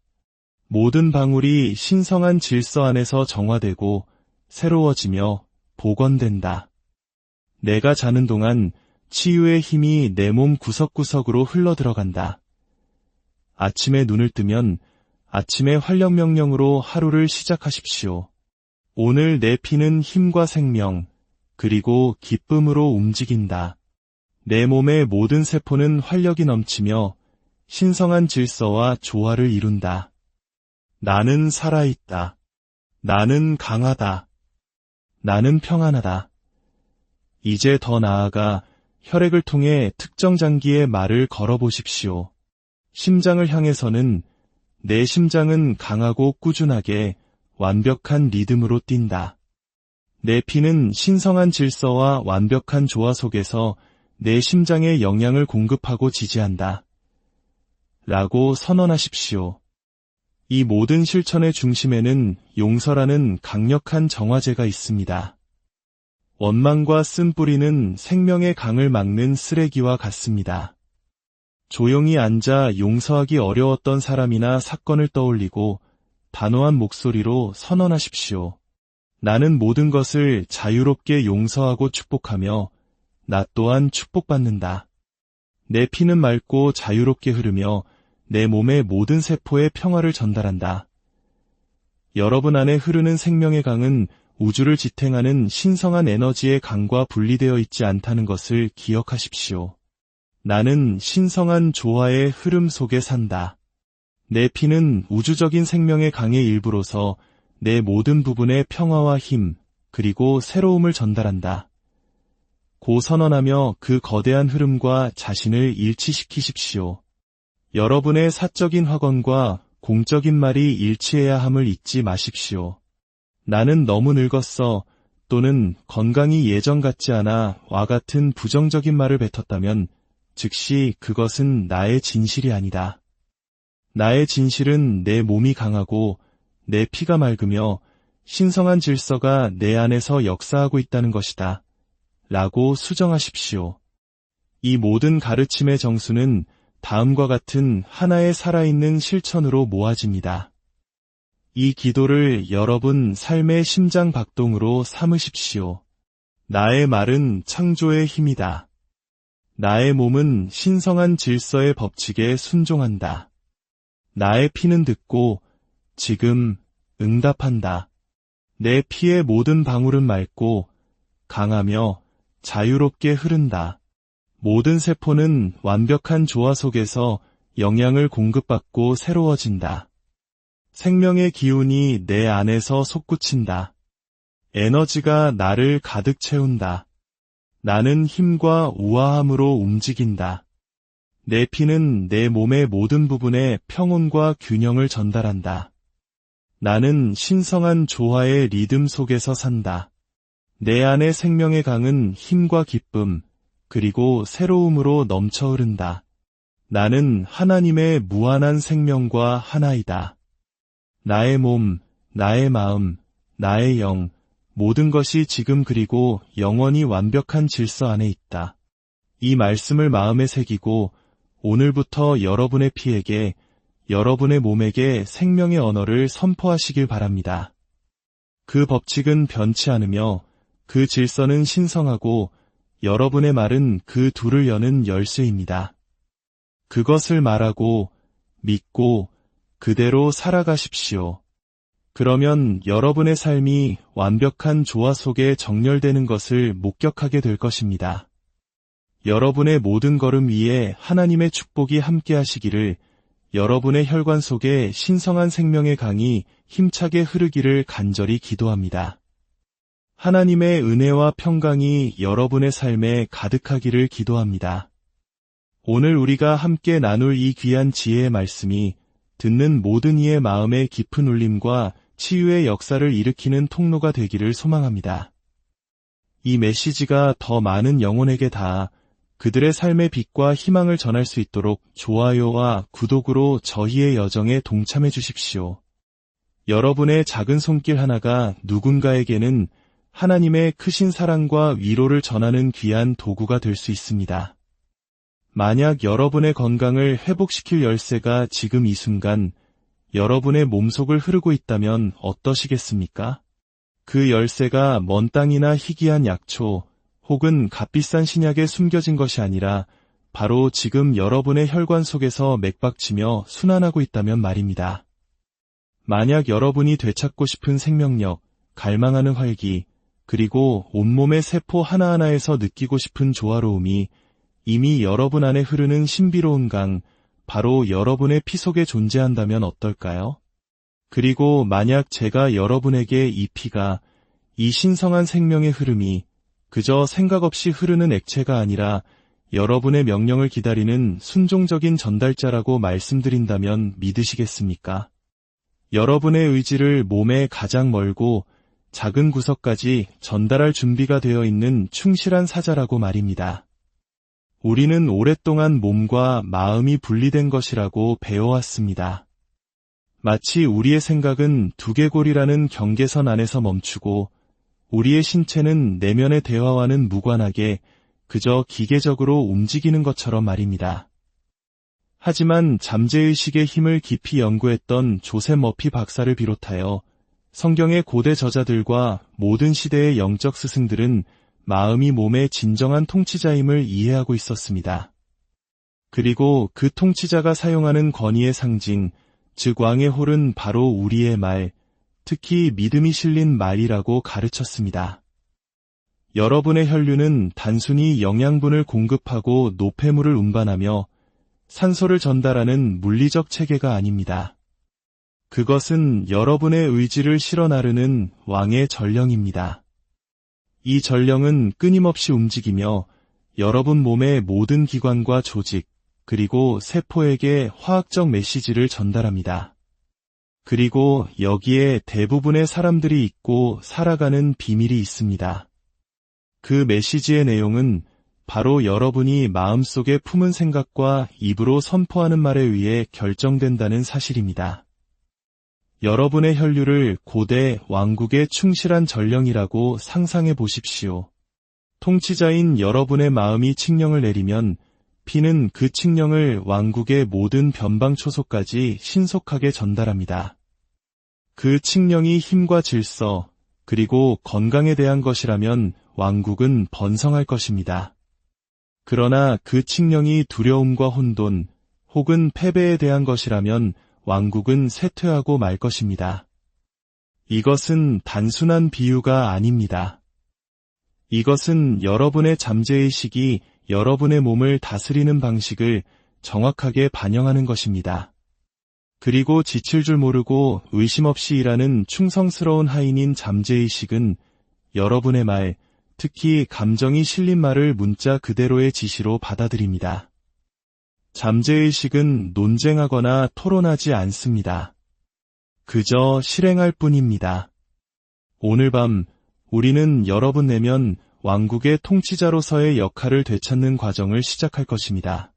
모든 방울이 신성한 질서 안에서 정화되고 새로워지며 복원된다. 내가 자는 동안 치유의 힘이 내 몸 구석구석으로 흘러들어간다. 아침에 눈을 뜨면 아침의 활력 명령으로 하루를 시작하십시오. 오늘 내 피는 힘과 생명, 그리고 기쁨으로 움직인다. 내 몸의 모든 세포는 활력이 넘치며 신성한 질서와 조화를 이룬다. 나는 살아있다. 나는 강하다. 나는 평안하다. 이제 더 나아가 혈액을 통해 특정 장기에 말을 걸어보십시오. 심장을 향해서는 내 심장은 강하고 꾸준하게 완벽한 리듬으로 뛴다. 내 피는 신성한 질서와 완벽한 조화 속에서 내 심장에 영향을 공급하고 지지한다. 라고 선언하십시오. 이 모든 실천의 중심에는 용서라는 강력한 정화제가 있습니다. 원망과 쓴뿌리는 생명의 강을 막는 쓰레기와 같습니다. 조용히 앉아 용서하기 어려웠던 사람이나 사건을 떠올리고 단호한 목소리로 선언하십시오. 나는 모든 것을 자유롭게 용서하고 축복하며 나 또한 축복받는다. 내 피는 맑고 자유롭게 흐르며 내 몸의 모든 세포에 평화를 전달한다. 여러분 안에 흐르는 생명의 강은 우주를 지탱하는 신성한 에너지의 강과 분리되어 있지 않다는 것을 기억하십시오. 나는 신성한 조화의 흐름 속에 산다. 내 피는 우주적인 생명의 강의 일부로서 내 모든 부분에 평화와 힘, 그리고 새로움을 전달한다. 고 선언하며 그 거대한 흐름과 자신을 일치시키십시오. 여러분의 사적인 확언과 공적인 말이 일치해야 함을 잊지 마십시오. 나는 너무 늙었어 또는 건강이 예전 같지 않아 와 같은 부정적인 말을 뱉었다면 즉시 그것은 나의 진실이 아니다. 나의 진실은 내 몸이 강하고 내 피가 맑으며 신성한 질서가 내 안에서 역사하고 있다는 것이다. 라고 수정하십시오. 이 모든 가르침의 정수는 다음과 같은 하나의 살아있는 실천으로 모아집니다. 이 기도를 여러분 삶의 심장 박동으로 삼으십시오. 나의 말은 창조의 힘이다. 나의 몸은 신성한 질서의 법칙에 순종한다. 나의 피는 듣고 지금 응답한다. 내 피의 모든 방울은 맑고 강하며 자유롭게 흐른다. 모든 세포는 완벽한 조화 속에서 영양을 공급받고 새로워진다. 생명의 기운이 내 안에서 솟구친다. 에너지가 나를 가득 채운다. 나는 힘과 우아함으로 움직인다. 내 피는 내 몸의 모든 부분에 평온과 균형을 전달한다. 나는 신성한 조화의 리듬 속에서 산다. 내 안의 생명의 강은 힘과 기쁨, 그리고 새로움으로 넘쳐 흐른다. 나는 하나님의 무한한 생명과 하나이다. 나의 몸, 나의 마음, 나의 영, 모든 것이 지금 그리고 영원히 완벽한 질서 안에 있다. 이 말씀을 마음에 새기고 오늘부터 여러분의 피에게, 여러분의 몸에게 생명의 언어를 선포하시길 바랍니다. 그 법칙은 변치 않으며 그 질서는 신성하고 여러분의 말은 그 둘을 여는 열쇠입니다. 그것을 말하고 믿고 그대로 살아가십시오. 그러면 여러분의 삶이 완벽한 조화 속에 정렬되는 것을 목격하게 될 것입니다. 여러분의 모든 걸음 위에 하나님의 축복이 함께하시기를, 여러분의 혈관 속에 신성한 생명의 강이 힘차게 흐르기를 간절히 기도합니다. 하나님의 은혜와 평강이 여러분의 삶에 가득하기를 기도합니다. 오늘 우리가 함께 나눌 이 귀한 지혜의 말씀이 듣는 모든 이의 마음에 깊은 울림과 치유의 역사를 일으키는 통로가 되기를 소망합니다. 이 메시지가 더 많은 영혼에게 닿아 그들의 삶의 빛과 희망을 전할 수 있도록 좋아요와 구독으로 저희의 여정에 동참해 주십시오. 여러분의 작은 손길 하나가 누군가에게는 하나님의 크신 사랑과 위로를 전하는 귀한 도구가 될 수 있습니다. 만약 여러분의 건강을 회복시킬 열쇠가 지금 이 순간 여러분의 몸속을 흐르고 있다면 어떠시겠습니까? 그 열쇠가 먼 땅이나 희귀한 약초 혹은 값비싼 신약에 숨겨진 것이 아니라 바로 지금 여러분의 혈관 속에서 맥박치며 순환하고 있다면 말입니다. 만약 여러분이 되찾고 싶은 생명력, 갈망하는 활기, 그리고 온몸의 세포 하나하나에서 느끼고 싶은 조화로움이 이미 여러분 안에 흐르는 신비로운 강, 바로 여러분의 피 속에 존재한다면 어떨까요? 그리고 만약 제가 여러분에게 이 피가, 이 신성한 생명의 흐름이 그저 생각 없이 흐르는 액체가 아니라 여러분의 명령을 기다리는 순종적인 전달자라고 말씀드린다면 믿으시겠습니까? 여러분의 의지를 몸에 가장 멀고 작은 구석까지 전달할 준비가 되어 있는 충실한 사자라고 말입니다. 우리는 오랫동안 몸과 마음이 분리된 것이라고 배워왔습니다. 마치 우리의 생각은 두개골이라는 경계선 안에서 멈추고 우리의 신체는 내면의 대화와는 무관하게 그저 기계적으로 움직이는 것처럼 말입니다. 하지만 잠재의식의 힘을 깊이 연구했던 조셉 머피 박사를 비롯하여 성경의 고대 저자들과 모든 시대의 영적 스승들은 마음이 몸의 진정한 통치자임을 이해하고 있었습니다. 그리고 그 통치자가 사용하는 권위의 상징, 즉 왕의 홀은 바로 우리의 말, 특히 믿음이 실린 말이라고 가르쳤습니다. 여러분의 혈류는 단순히 영양분을 공급하고 노폐물을 운반하며 산소를 전달하는 물리적 체계가 아닙니다. 그것은 여러분의 의지를 실어 나르는 왕의 전령입니다. 이 전령은 끊임없이 움직이며 여러분 몸의 모든 기관과 조직, 그리고 세포에게 화학적 메시지를 전달합니다. 그리고 여기에 대부분의 사람들이 잊고 살아가는 비밀이 있습니다. 그 메시지의 내용은 바로 여러분이 마음속에 품은 생각과 입으로 선포하는 말에 의해 결정된다는 사실입니다. 여러분의 혈류를 고대 왕국의 충실한 전령이라고 상상해 보십시오. 통치자인 여러분의 마음이 칙령을 내리면 피는 그 칙령을 왕국의 모든 변방 초소까지 신속하게 전달합니다. 그 칙령이 힘과 질서, 그리고 건강에 대한 것이라면 왕국은 번성할 것입니다. 그러나 그 칙령이 두려움과 혼돈, 혹은 패배에 대한 것이라면 왕국은 쇠퇴하고 말 것입니다. 이것은 단순한 비유가 아닙니다. 이것은 여러분의 잠재의식이 여러분의 몸을 다스리는 방식을 정확하게 반영하는 것입니다. 그리고 지칠 줄 모르고 의심 없이 일하는 충성스러운 하인인 잠재의식은 여러분의 말, 특히 감정이 실린 말을 문자 그대로의 지시로 받아들입니다. 잠재의식은 논쟁하거나 토론하지 않습니다. 그저 실행할 뿐입니다. 오늘 밤 우리는 여러분 내면 왕국의 통치자로서의 역할을 되찾는 과정을 시작할 것입니다.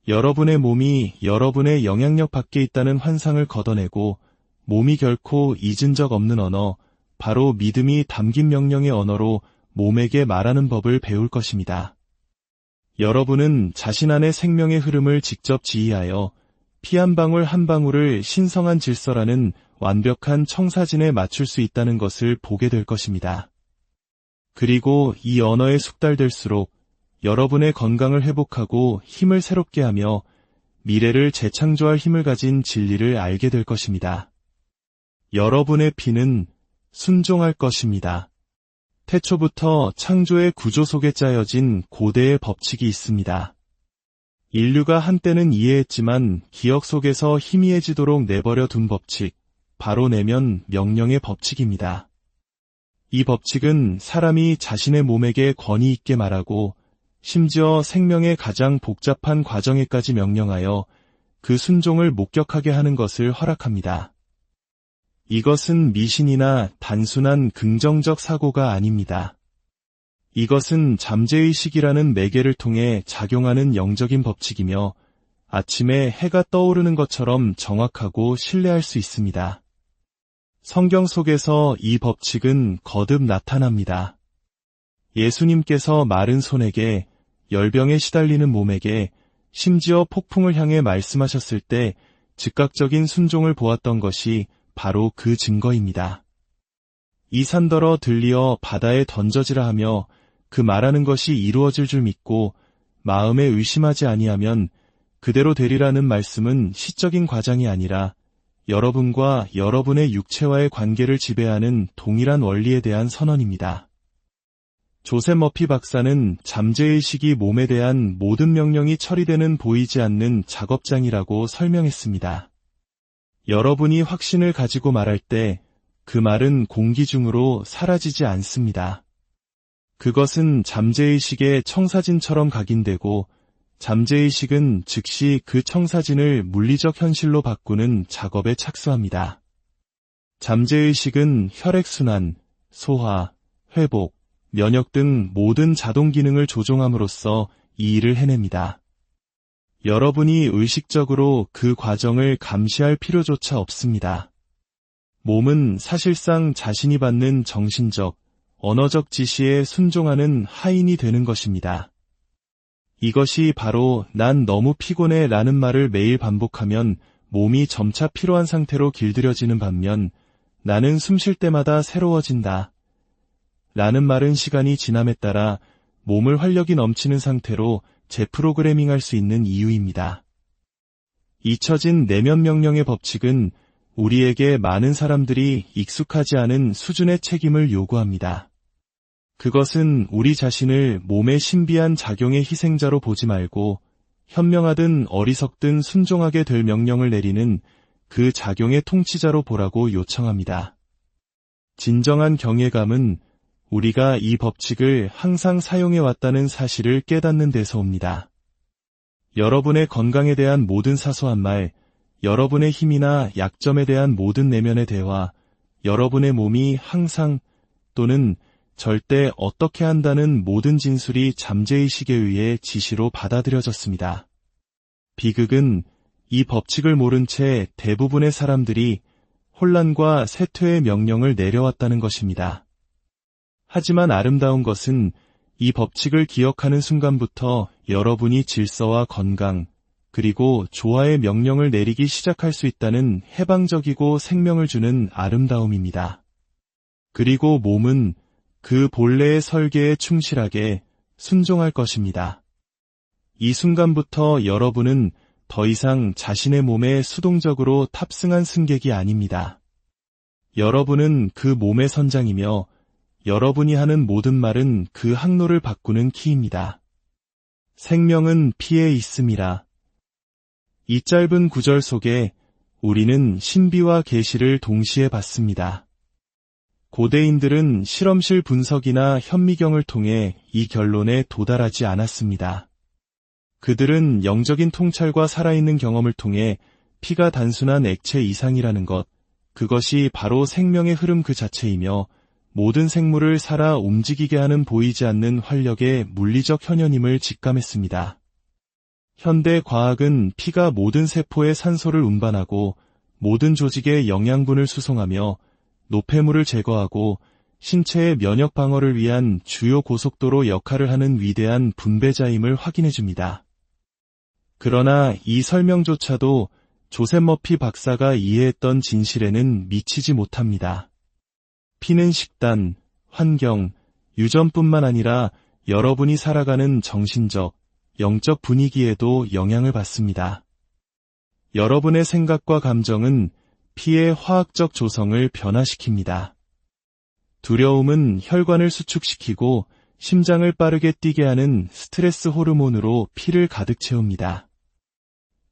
여러분의 몸이 여러분의 영향력 밖에 있다는 환상을 걷어내고 몸이 결코 잊은 적 없는 언어, 바로 믿음이 담긴 명령의 언어로 몸에게 말하는 법을 배울 것입니다. 여러분은 자신 안의 생명의 흐름을 직접 지휘하여 피 한 방울 한 방울을 신성한 질서라는 완벽한 청사진에 맞출 수 있다는 것을 보게 될 것입니다. 그리고 이 언어에 숙달될수록 여러분의 건강을 회복하고 힘을 새롭게 하며 미래를 재창조할 힘을 가진 진리를 알게 될 것입니다. 여러분의 피는 순종할 것입니다. 태초부터 창조의 구조 속에 짜여진 고대의 법칙이 있습니다. 인류가 한때는 이해했지만 기억 속에서 희미해지도록 내버려 둔 법칙, 바로 내면 명령의 법칙입니다. 이 법칙은 사람이 자신의 몸에게 권위 있게 말하고 심지어 생명의 가장 복잡한 과정에까지 명령하여 그 순종을 목격하게 하는 것을 허락합니다. 이것은 미신이나 단순한 긍정적 사고가 아닙니다. 이것은 잠재의식이라는 매개를 통해 작용하는 영적인 법칙이며 아침에 해가 떠오르는 것처럼 정확하고 신뢰할 수 있습니다. 성경 속에서 이 법칙은 거듭 나타납니다. 예수님께서 마른 손에게, 열병에 시달리는 몸에게, 심지어 폭풍을 향해 말씀하셨을 때 즉각적인 순종을 보았던 것이 바로 그 증거입니다. 이 산더러 들리어 바다에 던져지라 하며 그 말하는 것이 이루어질 줄 믿고 마음에 의심하지 아니하면 그대로 되리라는 말씀은 시적인 과장이 아니라 여러분과 여러분의 육체와의 관계를 지배하는 동일한 원리에 대한 선언입니다. 조셉 머피 박사는 잠재의식이 몸에 대한 모든 명령이 처리되는 보이지 않는 작업장이라고 설명했습니다. 여러분이 확신을 가지고 말할 때 그 말은 공기 중으로 사라지지 않습니다. 그것은 잠재의식의 청사진처럼 각인되고 잠재의식은 즉시 그 청사진을 물리적 현실로 바꾸는 작업에 착수합니다. 잠재의식은 혈액순환, 소화, 회복, 면역 등 모든 자동 기능을 조종함으로써 이 일을 해냅니다. 여러분이 의식적으로 그 과정을 감시할 필요조차 없습니다. 몸은 사실상 자신이 받는 정신적, 언어적 지시에 순종하는 하인이 되는 것입니다. 이것이 바로 난 너무 피곤해 라는 말을 매일 반복하면 몸이 점차 피로한 상태로 길들여지는 반면 나는 숨 쉴 때마다 새로워진다 라는 말은 시간이 지남에 따라 몸을 활력이 넘치는 상태로 재프로그래밍할 수 있는 이유입니다. 잊혀진 내면 명령의 법칙은 우리에게 많은 사람들이 익숙하지 않은 수준의 책임을 요구합니다. 그것은 우리 자신을 몸의 신비한 작용의 희생자로 보지 말고 현명하든 어리석든 순종하게 될 명령을 내리는 그 작용의 통치자로 보라고 요청합니다. 진정한 경외감은 우리가 이 법칙을 항상 사용해왔다는 사실을 깨닫는 데서 옵니다. 여러분의 건강에 대한 모든 사소한 말, 여러분의 힘이나 약점에 대한 모든 내면의 대화, 여러분의 몸이 항상 또는 절대 어떻게 한다는 모든 진술이 잠재의식에 의해 지시로 받아들여졌습니다. 비극은 이 법칙을 모른 채 대부분의 사람들이 혼란과 쇠퇴의 명령을 내려왔다는 것입니다. 하지만 아름다운 것은 이 법칙을 기억하는 순간부터 여러분이 질서와 건강, 그리고 조화의 명령을 내리기 시작할 수 있다는 해방적이고 생명을 주는 아름다움입니다. 그리고 몸은 그 본래의 설계에 충실하게 순종할 것입니다. 이 순간부터 여러분은 더 이상 자신의 몸에 수동적으로 탑승한 승객이 아닙니다. 여러분은 그 몸의 선장이며 여러분이 하는 모든 말은 그 항로를 바꾸는 키입니다. 생명은 피에 있음이라. 이 짧은 구절 속에 우리는 신비와 계시를 동시에 받습니다. 고대인들은 실험실 분석이나 현미경을 통해 이 결론에 도달하지 않았습니다. 그들은 영적인 통찰과 살아있는 경험을 통해 피가 단순한 액체 이상이라는 것, 그것이 바로 생명의 흐름 그 자체이며 모든 생물을 살아 움직이게 하는 보이지 않는 활력의 물리적 현현임을 직감했습니다. 현대 과학은 피가 모든 세포의 산소를 운반하고 모든 조직의 영양분을 수송하며 노폐물을 제거하고 신체의 면역 방어를 위한 주요 고속도로 역할을 하는 위대한 분배자임을 확인해줍니다. 그러나 이 설명조차도 조셉 머피 박사가 이해했던 진실에는 미치지 못합니다. 피는 식단, 환경, 유전뿐만 아니라 여러분이 살아가는 정신적, 영적 분위기에도 영향을 받습니다. 여러분의 생각과 감정은 피의 화학적 조성을 변화시킵니다. 두려움은 혈관을 수축시키고 심장을 빠르게 뛰게 하는 스트레스 호르몬으로 피를 가득 채웁니다.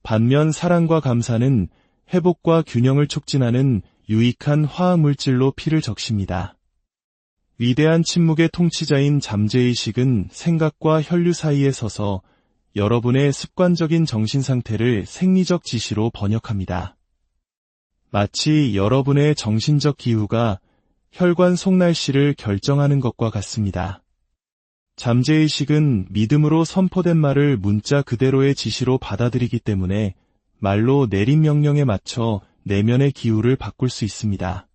반면 사랑과 감사는 회복과 균형을 촉진하는 유익한 화학물질로 피를 적십니다. 위대한 침묵의 통치자인 잠재의식은 생각과 혈류 사이에 서서 여러분의 습관적인 정신 상태를 생리적 지시로 번역합니다. 마치 여러분의 정신적 기후가 혈관 속날씨를 결정하는 것과 같습니다. 잠재의식은 믿음으로 선포된 말을 문자 그대로의 지시로 받아들이기 때문에 말로 내린 명령에 맞춰 내면의 기후를 바꿀 수 있습니다.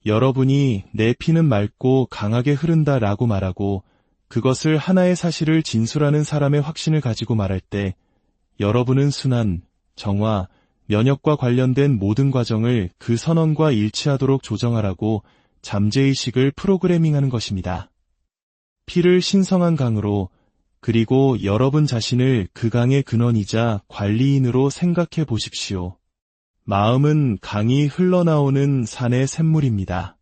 여러분이 내 피는 맑고 강하게 흐른다 라고 말하고 그것을 하나의 사실을 진술하는 사람의 확신을 가지고 말할 때 여러분은 순환, 정화, 면역과 관련된 모든 과정을 그 선언과 일치하도록 조정하라고 잠재의식을 프로그래밍하는 것입니다. 피를 신성한 강으로 그리고 여러분 자신을 그 강의 근원이자 관리인으로 생각해 보십시오. 마음은 강이 흘러나오는 산의 샘물입니다.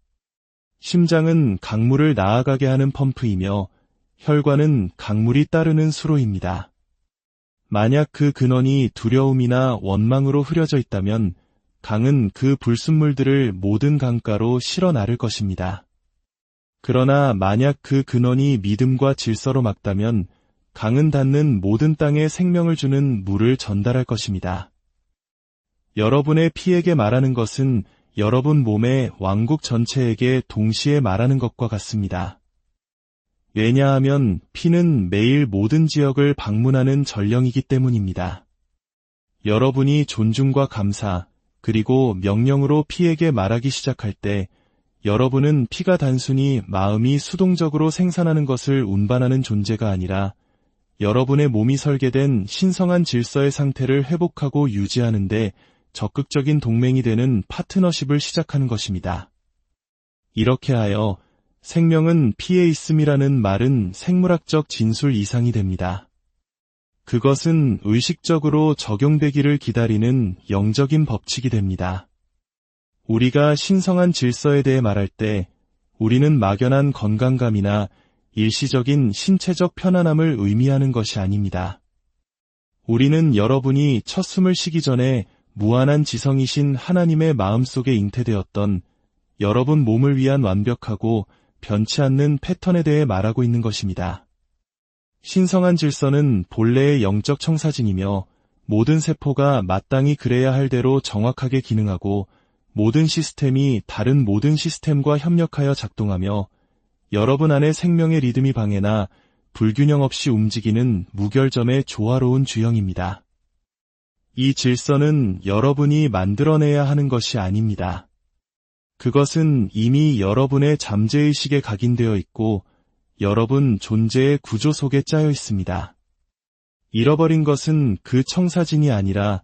심장은 강물을 나아가게 하는 펌프이며 혈관은 강물이 따르는 수로입니다. 만약 그 근원이 두려움이나 원망으로 흐려져 있다면 강은 그 불순물들을 모든 강가로 실어 나를 것입니다. 그러나 만약 그 근원이 믿음과 질서로 막다면 강은 닿는 모든 땅에 생명을 주는 물을 전달할 것입니다. 여러분의 피에게 말하는 것은 여러분 몸의 왕국 전체에게 동시에 말하는 것과 같습니다. 왜냐하면 피는 매일 모든 지역을 방문하는 전령이기 때문입니다. 여러분이 존중과 감사, 그리고 명령으로 피에게 말하기 시작할 때 여러분은 피가 단순히 마음이 수동적으로 생산하는 것을 운반하는 존재가 아니라 여러분의 몸이 설계된 신성한 질서의 상태를 회복하고 유지하는데 적극적인 동맹이 되는 파트너십을 시작하는 것입니다. 이렇게 하여 생명은 피에 있음이라는 말은 생물학적 진술 이상이 됩니다. 그것은 의식적으로 적용되기를 기다리는 영적인 법칙이 됩니다. 우리가 신성한 질서에 대해 말할 때 우리는 막연한 건강감이나 일시적인 신체적 편안함을 의미하는 것이 아닙니다. 우리는 여러분이 첫 숨을 쉬기 전에 무한한 지성이신 하나님의 마음속에 잉태되었던 여러분 몸을 위한 완벽하고 변치 않는 패턴에 대해 말하고 있는 것입니다. 신성한 질서는 본래의 영적 청사진이며 모든 세포가 마땅히 그래야 할 대로 정확하게 기능하고 모든 시스템이 다른 모든 시스템과 협력하여 작동하며 여러분 안에 생명의 리듬이 방해나 불균형 없이 움직이는 무결점의 조화로운 주형입니다. 이 질서는 여러분이 만들어내야 하는 것이 아닙니다. 그것은 이미 여러분의 잠재의식에 각인되어 있고 여러분 존재의 구조 속에 짜여 있습니다. 잃어버린 것은 그 청사진이 아니라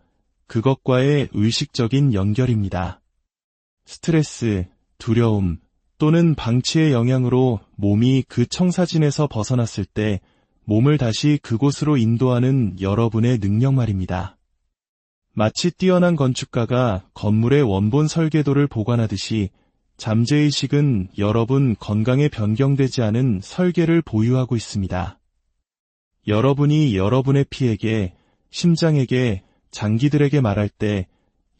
그것과의 의식적인 연결입니다. 스트레스, 두려움 또는 방치의 영향으로 몸이 그 청사진에서 벗어났을 때 몸을 다시 그곳으로 인도하는 여러분의 능력 말입니다. 마치 뛰어난 건축가가 건물의 원본 설계도를 보관하듯이 잠재의식은 여러분 건강에 변경되지 않은 설계를 보유하고 있습니다. 여러분이 여러분의 피에게, 심장에게, 장기들에게 말할 때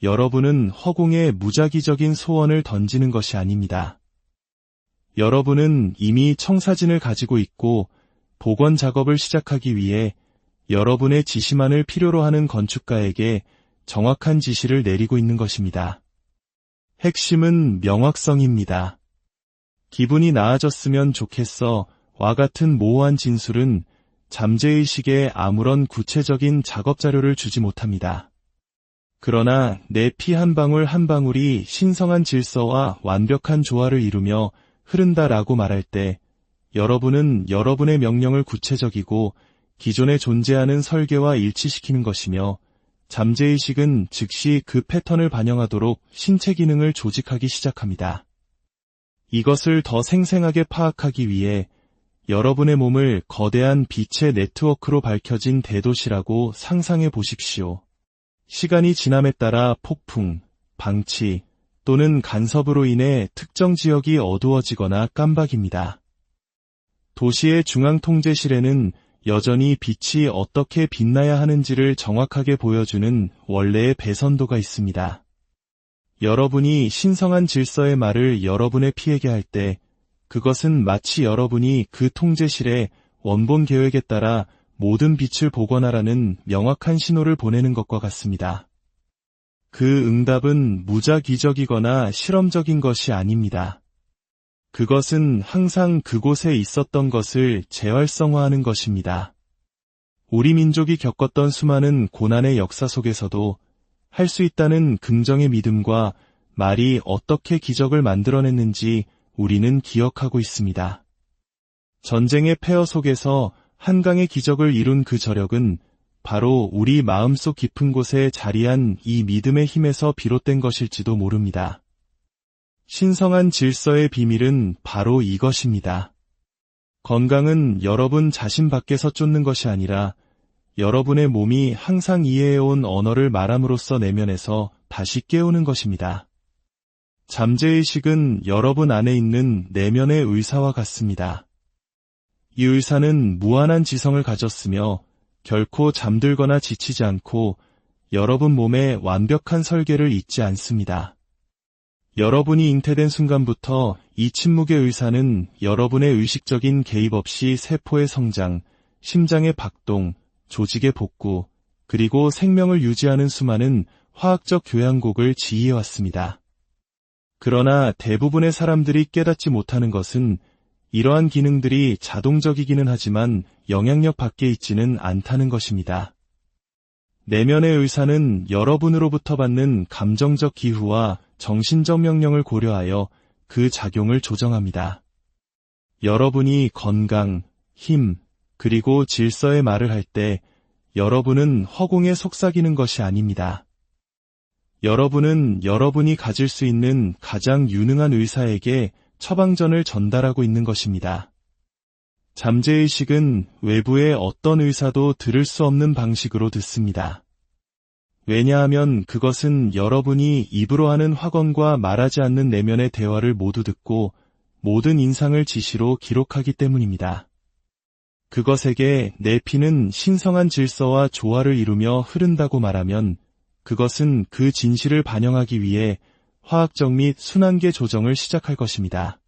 여러분은 허공에 무작위적인 소원을 던지는 것이 아닙니다. 여러분은 이미 청사진을 가지고 있고 복원 작업을 시작하기 위해 여러분의 지시만을 필요로 하는 건축가에게 정확한 지시를 내리고 있는 것입니다. 핵심은 명확성입니다. 기분이 나아졌으면 좋겠어 와 같은 모호한 진술은 잠재의식에 아무런 구체적인 작업 자료를 주지 못합니다. 그러나 내 피 한 방울 한 방울이 신성한 질서와 완벽한 조화를 이루며 흐른다라고 말할 때 여러분은 여러분의 명령을 구체적이고 기존에 존재하는 설계와 일치시키는 것이며 잠재의식은 즉시 그 패턴을 반영하도록 신체 기능을 조직하기 시작합니다. 이것을 더 생생하게 파악하기 위해 여러분의 몸을 거대한 빛의 네트워크로 밝혀진 대도시라고 상상해 보십시오. 시간이 지남에 따라 폭풍, 방치 또는 간섭으로 인해 특정 지역이 어두워지거나 깜박입니다. 도시의 중앙통제실에는 여전히 빛이 어떻게 빛나야 하는지를 정확하게 보여주는 원래의 배선도가 있습니다. 여러분이 신성한 질서의 말을 여러분의 피에게 할 때 그것은 마치 여러분이 그 통제실에 원본 계획에 따라 모든 빛을 복원하라는 명확한 신호를 보내는 것과 같습니다. 그 응답은 무작위적이거나 실험적인 것이 아닙니다. 그것은 항상 그곳에 있었던 것을 재활성화하는 것입니다. 우리 민족이 겪었던 수많은 고난의 역사 속에서도 할 수 있다는 긍정의 믿음과 말이 어떻게 기적을 만들어냈는지 우리는 기억하고 있습니다. 전쟁의 폐허 속에서 한강의 기적을 이룬 그 저력은 바로 우리 마음속 깊은 곳에 자리한 이 믿음의 힘에서 비롯된 것일지도 모릅니다. 신성한 질서의 비밀은 바로 이것입니다. 건강은 여러분 자신 밖에서 쫓는 것이 아니라 여러분의 몸이 항상 이해해온 언어를 말함으로써 내면에서 다시 깨우는 것입니다. 잠재의식은 여러분 안에 있는 내면의 의사와 같습니다. 이 의사는 무한한 지성을 가졌으며 결코 잠들거나 지치지 않고 여러분 몸의 완벽한 설계를 잊지 않습니다. 여러분이 잉태된 순간부터 이 침묵의 의사는 여러분의 의식적인 개입 없이 세포의 성장, 심장의 박동, 조직의 복구, 그리고 생명을 유지하는 수많은 화학적 교향곡을 지휘해왔습니다. 그러나 대부분의 사람들이 깨닫지 못하는 것은 이러한 기능들이 자동적이기는 하지만 영향력 밖에 있지는 않다는 것입니다. 내면의 의사는 여러분으로부터 받는 감정적 기후와 정신적 명령을 고려하여 그 작용을 조정합니다. 여러분이 건강, 힘, 그리고 질서의 말을 할 때 여러분은 허공에 속삭이는 것이 아닙니다. 여러분은 여러분이 가질 수 있는 가장 유능한 의사에게 처방전을 전달하고 있는 것입니다. 잠재의식은 외부의 어떤 의사도 들을 수 없는 방식으로 듣습니다. 왜냐하면 그것은 여러분이 입으로 하는 확언과 말하지 않는 내면의 대화를 모두 듣고 모든 인상을 지시로 기록하기 때문입니다. 그것에게 내 피는 신성한 질서와 조화를 이루며 흐른다고 말하면 그것은 그 진실을 반영하기 위해 화학적 및 순환계 조정을 시작할 것입니다.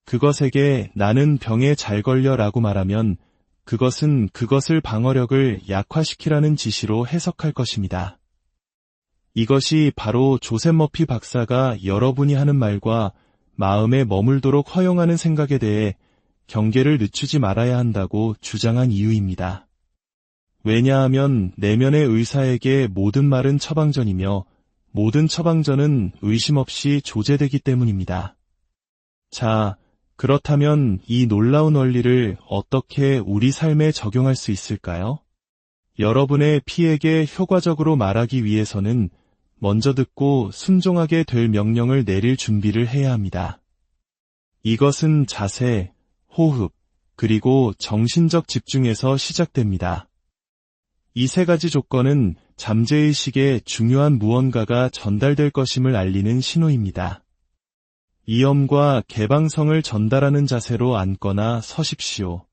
그것에게 나는 병에 잘 걸려 라고 말하면 그것은 그것을 방어력을 약화시키라는 지시로 해석할 것입니다. 이것이 바로 조셉 머피 박사가 여러분이 하는 말과 마음에 머물도록 허용하는 생각에 대해 경계를 늦추지 말아야 한다고 주장한 이유입니다. 왜냐하면 내면의 의사에게 모든 말은 처방전이며 모든 처방전은 의심 없이 조제되기 때문입니다. 자, 그렇다면 이 놀라운 원리를 어떻게 우리 삶에 적용할 수 있을까요? 여러분의 피에게 효과적으로 말하기 위해서는 먼저 듣고 순종하게 될 명령을 내릴 준비를 해야 합니다. 이것은 자세, 호흡, 그리고 정신적 집중에서 시작됩니다. 이 세 가지 조건은 잠재의식에 중요한 무언가가 전달될 것임을 알리는 신호입니다. 이염과 개방성을 전달하는 자세로 앉거나 서십시오.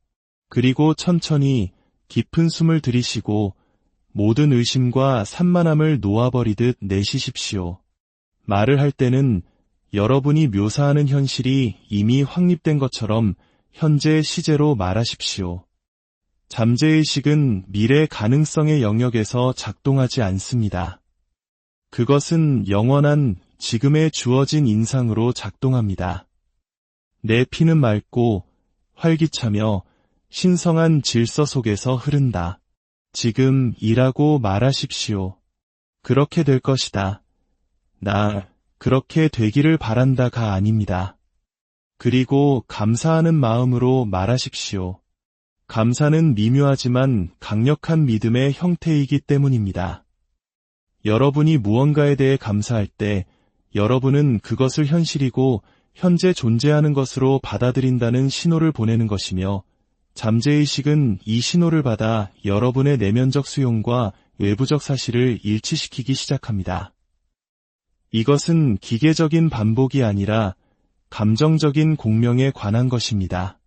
그리고 천천히 깊은 숨을 들이쉬고 모든 의심과 산만함을 놓아버리듯 내쉬십시오. 말을 할 때는 여러분이 묘사하는 현실이 이미 확립된 것처럼 현재 시제로 말하십시오. 잠재의식은 미래 가능성의 영역에서 작동하지 않습니다. 그것은 영원한 지금에 주어진 인상으로 작동합니다. 내 피는 맑고 활기차며 신성한 질서 속에서 흐른다. 지금이라고 말하십시오. 그렇게 될 것이다. 나 그렇게 되기를 바란다가 아닙니다. 그리고 감사하는 마음으로 말하십시오. 감사는 미묘하지만 강력한 믿음의 형태이기 때문입니다. 여러분이 무언가에 대해 감사할 때 여러분은 그것을 현실이고 현재 존재하는 것으로 받아들인다는 신호를 보내는 것이며 잠재의식은 이 신호를 받아 여러분의 내면적 수용과 외부적 사실을 일치시키기 시작합니다. 이것은 기계적인 반복이 아니라 감정적인 공명에 관한 것입니다.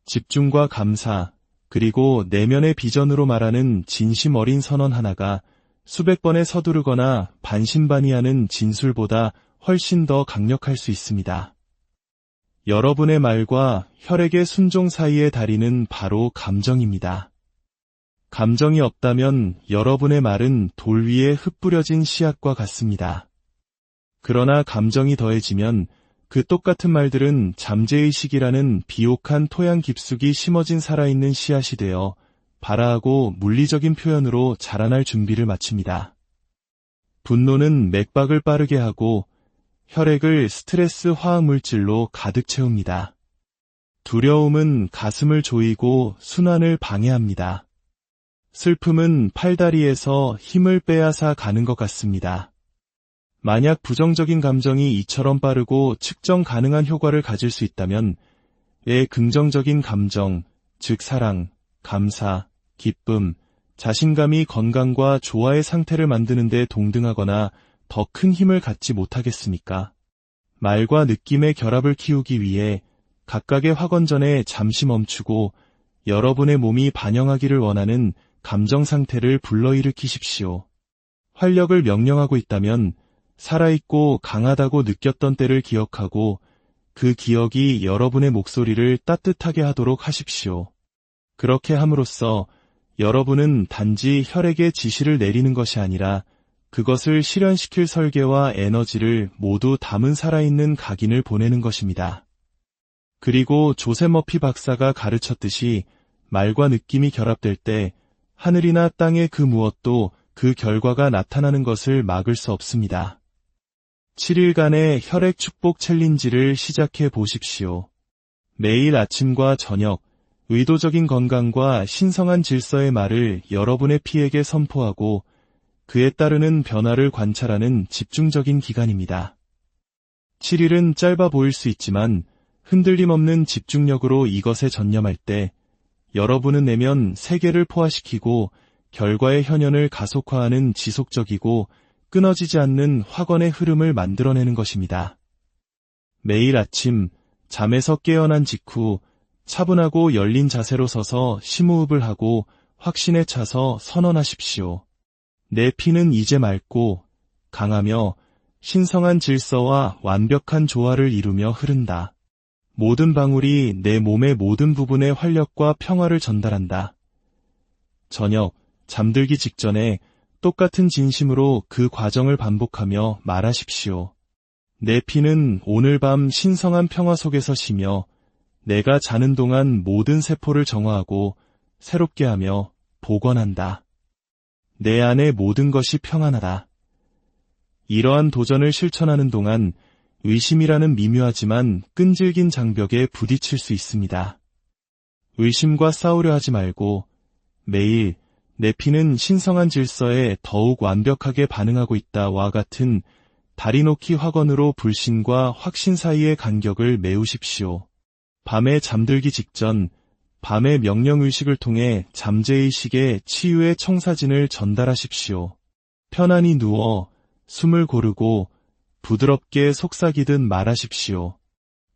집중과 감사, 그리고 내면의 비전으로 말하는 진심 어린 선언 하나가 수백 번에 서두르거나 반신반의하는 진술보다 훨씬 더 강력할 수 있습니다. 여러분의 말과 혈액의 순종 사이의 다리는 바로 감정입니다. 감정이 없다면 여러분의 말은 돌 위에 흩뿌려진 씨앗과 같습니다. 그러나 감정이 더해지면 그 똑같은 말들은 잠재의식이라는 비옥한 토양 깊숙이 심어진 살아있는 씨앗이 되어 발아하고 물리적인 표현으로 자라날 준비를 마칩니다. 분노는 맥박을 빠르게 하고 혈액을 스트레스 화학물질로 가득 채웁니다. 두려움은 가슴을 조이고 순환을 방해합니다. 슬픔은 팔다리에서 힘을 빼앗아 가는 것 같습니다. 만약 부정적인 감정이 이처럼 빠르고 측정 가능한 효과를 가질 수 있다면 왜 긍정적인 감정, 즉 사랑, 감사, 기쁨, 자신감이 건강과 조화의 상태를 만드는 데 동등하거나 더 큰 힘을 갖지 못하겠습니까? 말과 느낌의 결합을 키우기 위해 각각의 확언 전에 잠시 멈추고 여러분의 몸이 반영하기를 원하는 감정 상태를 불러일으키십시오. 활력을 명령하고 있다면 살아있고 강하다고 느꼈던 때를 기억하고 그 기억이 여러분의 목소리를 따뜻하게 하도록 하십시오. 그렇게 함으로써 여러분은 단지 혈액의 지시를 내리는 것이 아니라 그것을 실현시킬 설계와 에너지를 모두 담은 살아있는 각인을 보내는 것입니다. 그리고 조셉 머피 박사가 가르쳤듯이 말과 느낌이 결합될 때 하늘이나 땅의 그 무엇도 그 결과가 나타나는 것을 막을 수 없습니다. 7일간의 혈액 축복 챌린지를 시작해 보십시오. 매일 아침과 저녁, 의도적인 건강과 신성한 질서의 말을 여러분의 피에게 선포하고 그에 따르는 변화를 관찰하는 집중적인 기간입니다. 7일은 짧아 보일 수 있지만 흔들림 없는 집중력으로 이것에 전념할 때 여러분은 내면 세계를 포화시키고 결과의 현현을 가속화하는 지속적이고 끊어지지 않는 확언의 흐름을 만들어내는 것입니다. 매일 아침 잠에서 깨어난 직후 차분하고 열린 자세로 서서 심호흡을 하고 확신에 차서 선언하십시오. 내 피는 이제 맑고 강하며 신성한 질서와 완벽한 조화를 이루며 흐른다. 모든 방울이 내 몸의 모든 부분에 활력과 평화를 전달한다. 저녁, 잠들기 직전에 똑같은 진심으로 그 과정을 반복하며 말하십시오. 내 피는 오늘 밤 신성한 평화 속에서 쉬며 내가 자는 동안 모든 세포를 정화하고 새롭게 하며 복원한다. 내 안의 모든 것이 평안하다. 이러한 도전을 실천하는 동안 의심이라는 미묘하지만 끈질긴 장벽에 부딪힐 수 있습니다. 의심과 싸우려 하지 말고 매일 내 피는 신성한 질서에 더욱 완벽하게 반응하고 있다와 같은 다리 놓기 확언으로 불신과 확신 사이의 간격을 메우십시오. 밤에 잠들기 직전 밤의 명령의식을 통해 잠재의식에 치유의 청사진을 전달하십시오. 편안히 누워 숨을 고르고 부드럽게 속삭이듯 말하십시오.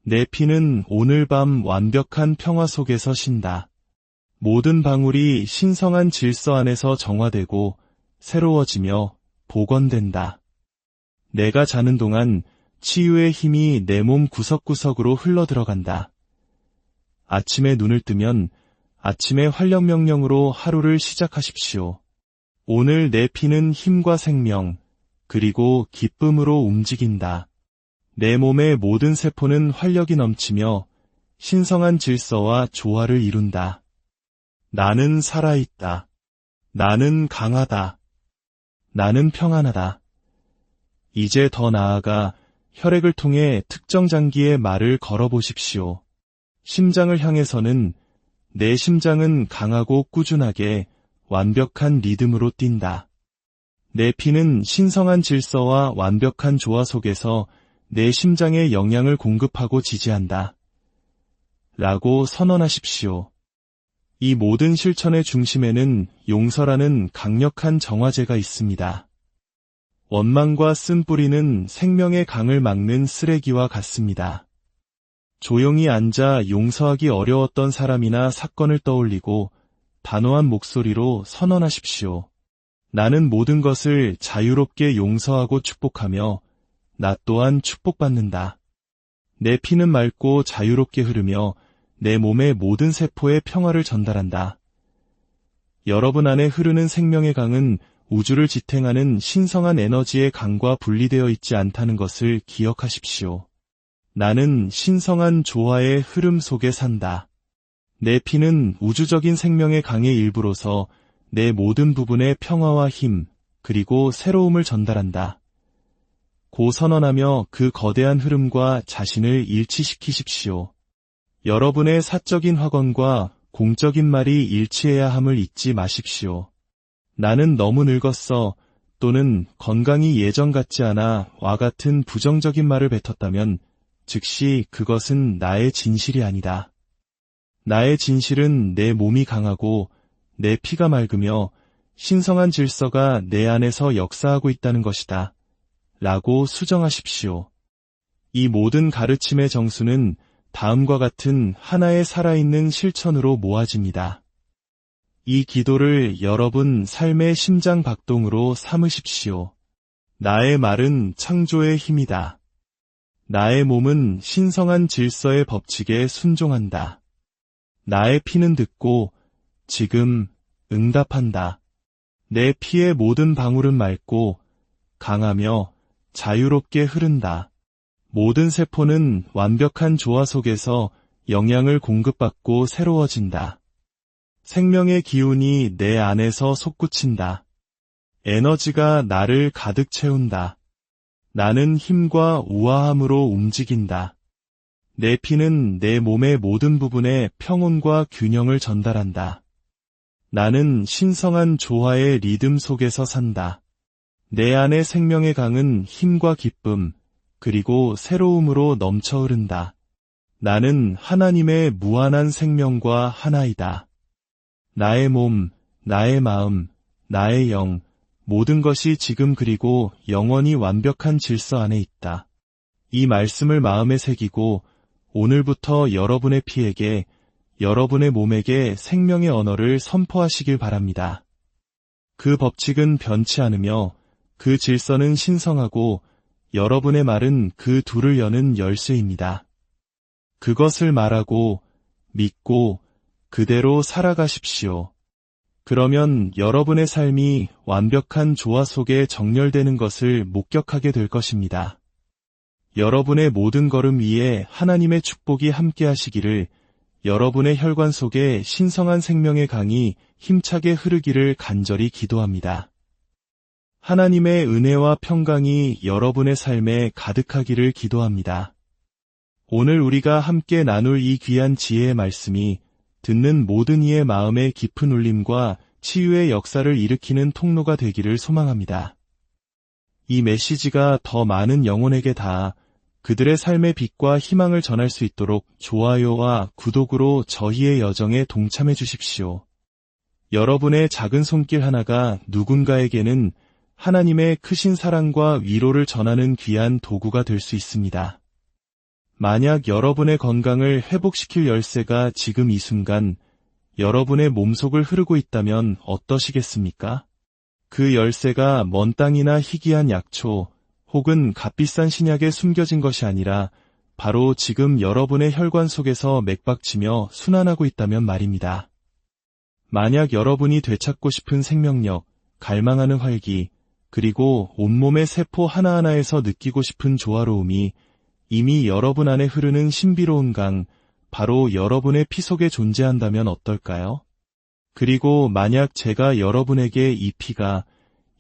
내 피는 오늘 밤 완벽한 평화 속에서 쉰다. 모든 방울이 신성한 질서 안에서 정화되고 새로워지며 복원된다. 내가 자는 동안 치유의 힘이 내 몸 구석구석으로 흘러들어간다. 아침에 눈을 뜨면 아침의 활력 명령으로 하루를 시작하십시오. 오늘 내 피는 힘과 생명, 그리고 기쁨으로 움직인다. 내 몸의 모든 세포는 활력이 넘치며 신성한 질서와 조화를 이룬다. 나는 살아있다. 나는 강하다. 나는 평안하다. 이제 더 나아가 혈액을 통해 특정 장기에 말을 걸어보십시오. 심장을 향해서는 내 심장은 강하고 꾸준하게 완벽한 리듬으로 뛴다. 내 피는 신성한 질서와 완벽한 조화 속에서 내 심장에 영양을 공급하고 지지한다. 라고 선언하십시오. 이 모든 실천의 중심에는 용서라는 강력한 정화제가 있습니다. 원망과 쓴뿌리는 생명의 강을 막는 쓰레기와 같습니다. 조용히 앉아 용서하기 어려웠던 사람이나 사건을 떠올리고 단호한 목소리로 선언하십시오. 나는 모든 것을 자유롭게 용서하고 축복하며 나 또한 축복받는다. 내 피는 맑고 자유롭게 흐르며 내 몸의 모든 세포에 평화를 전달한다. 여러분 안에 흐르는 생명의 강은 우주를 지탱하는 신성한 에너지의 강과 분리되어 있지 않다는 것을 기억하십시오. 나는 신성한 조화의 흐름 속에 산다. 내 피는 우주적인 생명의 강의 일부로서 내 모든 부분에 평화와 힘, 그리고 새로움을 전달한다. 고 선언하며 그 거대한 흐름과 자신을 일치시키십시오. 여러분의 사적인 확언과 공적인 말이 일치해야 함을 잊지 마십시오. 나는 너무 늙었어 또는 건강이 예전 같지 않아 와 같은 부정적인 말을 뱉었다면 즉시 그것은 나의 진실이 아니다. 나의 진실은 내 몸이 강하고 내 피가 맑으며 신성한 질서가 내 안에서 역사하고 있다는 것이다. 라고 수정하십시오. 이 모든 가르침의 정수는 다음과 같은 하나의 살아있는 실천으로 모아집니다. 이 기도를 여러분 삶의 심장 박동으로 삼으십시오. 나의 말은 창조의 힘이다. 나의 몸은 신성한 질서의 법칙에 순종한다. 나의 피는 듣고 지금 응답한다. 내 피의 모든 방울은 맑고 강하며 자유롭게 흐른다. 모든 세포는 완벽한 조화 속에서 영양을 공급받고 새로워진다. 생명의 기운이 내 안에서 솟구친다. 에너지가 나를 가득 채운다. 나는 힘과 우아함으로 움직인다. 내 피는 내 몸의 모든 부분에 평온과 균형을 전달한다. 나는 신성한 조화의 리듬 속에서 산다. 내 안의 생명의 강은 힘과 기쁨, 그리고 새로움으로 넘쳐 흐른다. 나는 하나님의 무한한 생명과 하나이다. 나의 몸, 나의 마음, 나의 영, 모든 것이 지금 그리고 영원히 완벽한 질서 안에 있다. 이 말씀을 마음에 새기고 오늘부터 여러분의 피에게, 여러분의 몸에게 생명의 언어를 선포하시길 바랍니다. 그 법칙은 변치 않으며 그 질서는 신성하고 여러분의 말은 그 둘을 여는 열쇠입니다. 그것을 말하고 믿고 그대로 살아가십시오. 그러면 여러분의 삶이 완벽한 조화 속에 정렬되는 것을 목격하게 될 것입니다. 여러분의 모든 걸음 위에 하나님의 축복이 함께 하시기를, 여러분의 혈관 속에 신성한 생명의 강이 힘차게 흐르기를 간절히 기도합니다. 하나님의 은혜와 평강이 여러분의 삶에 가득하기를 기도합니다. 오늘 우리가 함께 나눌 이 귀한 지혜의 말씀이 듣는 모든 이의 마음에 깊은 울림과 치유의 역사를 일으키는 통로가 되기를 소망합니다. 이 메시지가 더 많은 영혼에게 닿아 그들의 삶의 빛과 희망을 전할 수 있도록 좋아요와 구독으로 저희의 여정에 동참해 주십시오. 여러분의 작은 손길 하나가 누군가에게는 하나님의 크신 사랑과 위로를 전하는 귀한 도구가 될 수 있습니다. 만약 여러분의 건강을 회복시킬 열쇠가 지금 이 순간 여러분의 몸속을 흐르고 있다면 어떠시겠습니까? 그 열쇠가 먼 땅이나 희귀한 약초 혹은 값비싼 신약에 숨겨진 것이 아니라 바로 지금 여러분의 혈관 속에서 맥박치며 순환하고 있다면 말입니다. 만약 여러분이 되찾고 싶은 생명력, 갈망하는 활기, 그리고 온몸의 세포 하나하나에서 느끼고 싶은 조화로움이 이미 여러분 안에 흐르는 신비로운 강, 바로 여러분의 피 속에 존재한다면 어떨까요? 그리고 만약 제가 여러분에게 이 피가,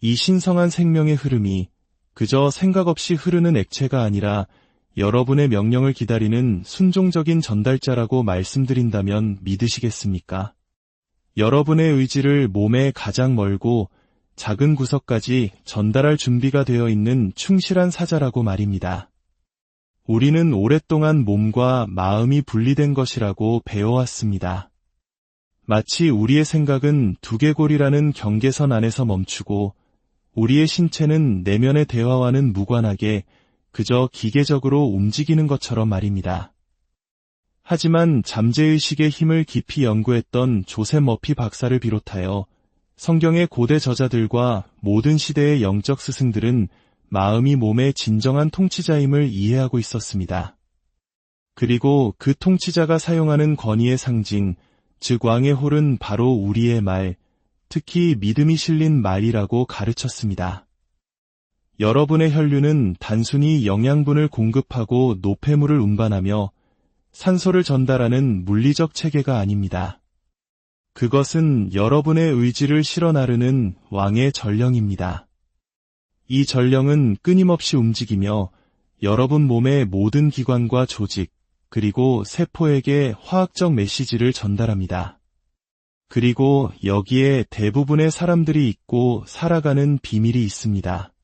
이 신성한 생명의 흐름이 그저 생각 없이 흐르는 액체가 아니라 여러분의 명령을 기다리는 순종적인 전달자라고 말씀드린다면 믿으시겠습니까? 여러분의 의지를 몸에 가장 멀고 작은 구석까지 전달할 준비가 되어 있는 충실한 사자라고 말입니다. 우리는 오랫동안 몸과 마음이 분리된 것이라고 배워왔습니다. 마치 우리의 생각은 두개골이라는 경계선 안에서 멈추고 우리의 신체는 내면의 대화와는 무관하게 그저 기계적으로 움직이는 것처럼 말입니다. 하지만 잠재의식의 힘을 깊이 연구했던 조셉 머피 박사를 비롯하여 성경의 고대 저자들과 모든 시대의 영적 스승들은 마음이 몸의 진정한 통치자임을 이해하고 있었습니다. 그리고 그 통치자가 사용하는 권위의 상징, 즉 왕의 홀은 바로 우리의 말, 특히 믿음이 실린 말이라고 가르쳤습니다. 여러분의 혈류는 단순히 영양분을 공급하고 노폐물을 운반하며 산소를 전달하는 물리적 체계가 아닙니다. 그것은 여러분의 의지를 실어 나르는 왕의 전령입니다. 이 전령은 끊임없이 움직이며 여러분 몸의 모든 기관과 조직, 그리고 세포에게 화학적 메시지를 전달합니다. 그리고 여기에 대부분의 사람들이 잊고 살아가는 비밀이 있습니다.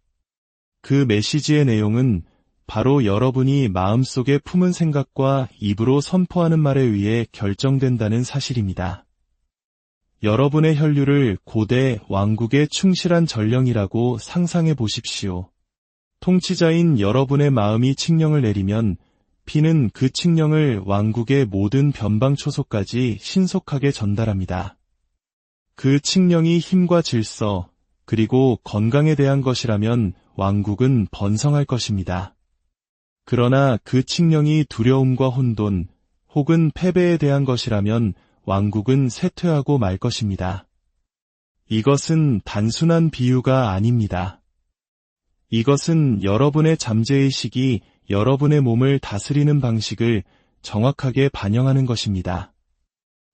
그 메시지의 내용은 바로 여러분이 마음속에 품은 생각과 입으로 선포하는 말에 의해 결정된다는 사실입니다. 여러분의 혈류를 고대 왕국의 충실한 전령이라고 상상해 보십시오. 통치자인 여러분의 마음이 칙령을 내리면 피는 그 칙령을 왕국의 모든 변방 초소까지 신속하게 전달합니다. 그 칙령이 힘과 질서, 그리고 건강에 대한 것이라면 왕국은 번성할 것입니다. 그러나 그 칙령이 두려움과 혼돈, 혹은 패배에 대한 것이라면 왕국은 쇠퇴하고 말 것입니다. 이것은 단순한 비유가 아닙니다. 이것은 여러분의 잠재의식이 여러분의 몸을 다스리는 방식을 정확하게 반영하는 것입니다.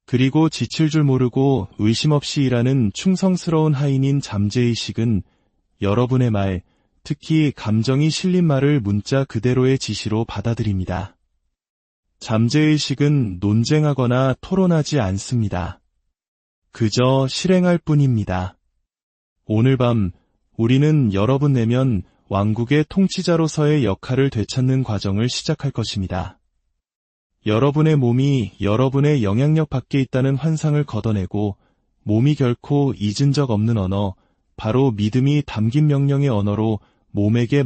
그리고 지칠 줄 모르고 의심 없이 일하는 충성스러운 하인인 잠재의식은 여러분의 말, 특히 감정이 실린 말을 문자 그대로의 지시로 받아들입니다. 잠재의식은 논쟁하거나 토론하지 않습니다. 그저 실행할 뿐입니다. 오늘 밤 우리는 여러분 내면 왕국의 통치자로서의 역할을 되찾는 과정을 시작할 것입니다. 여러분의 몸이 여러분의 영향력 밖에 있다는 환상을 걷어내고 몸이 결코 잊은 적 없는 언어, 바로 믿음이 담긴 명령의 언어로 몸에게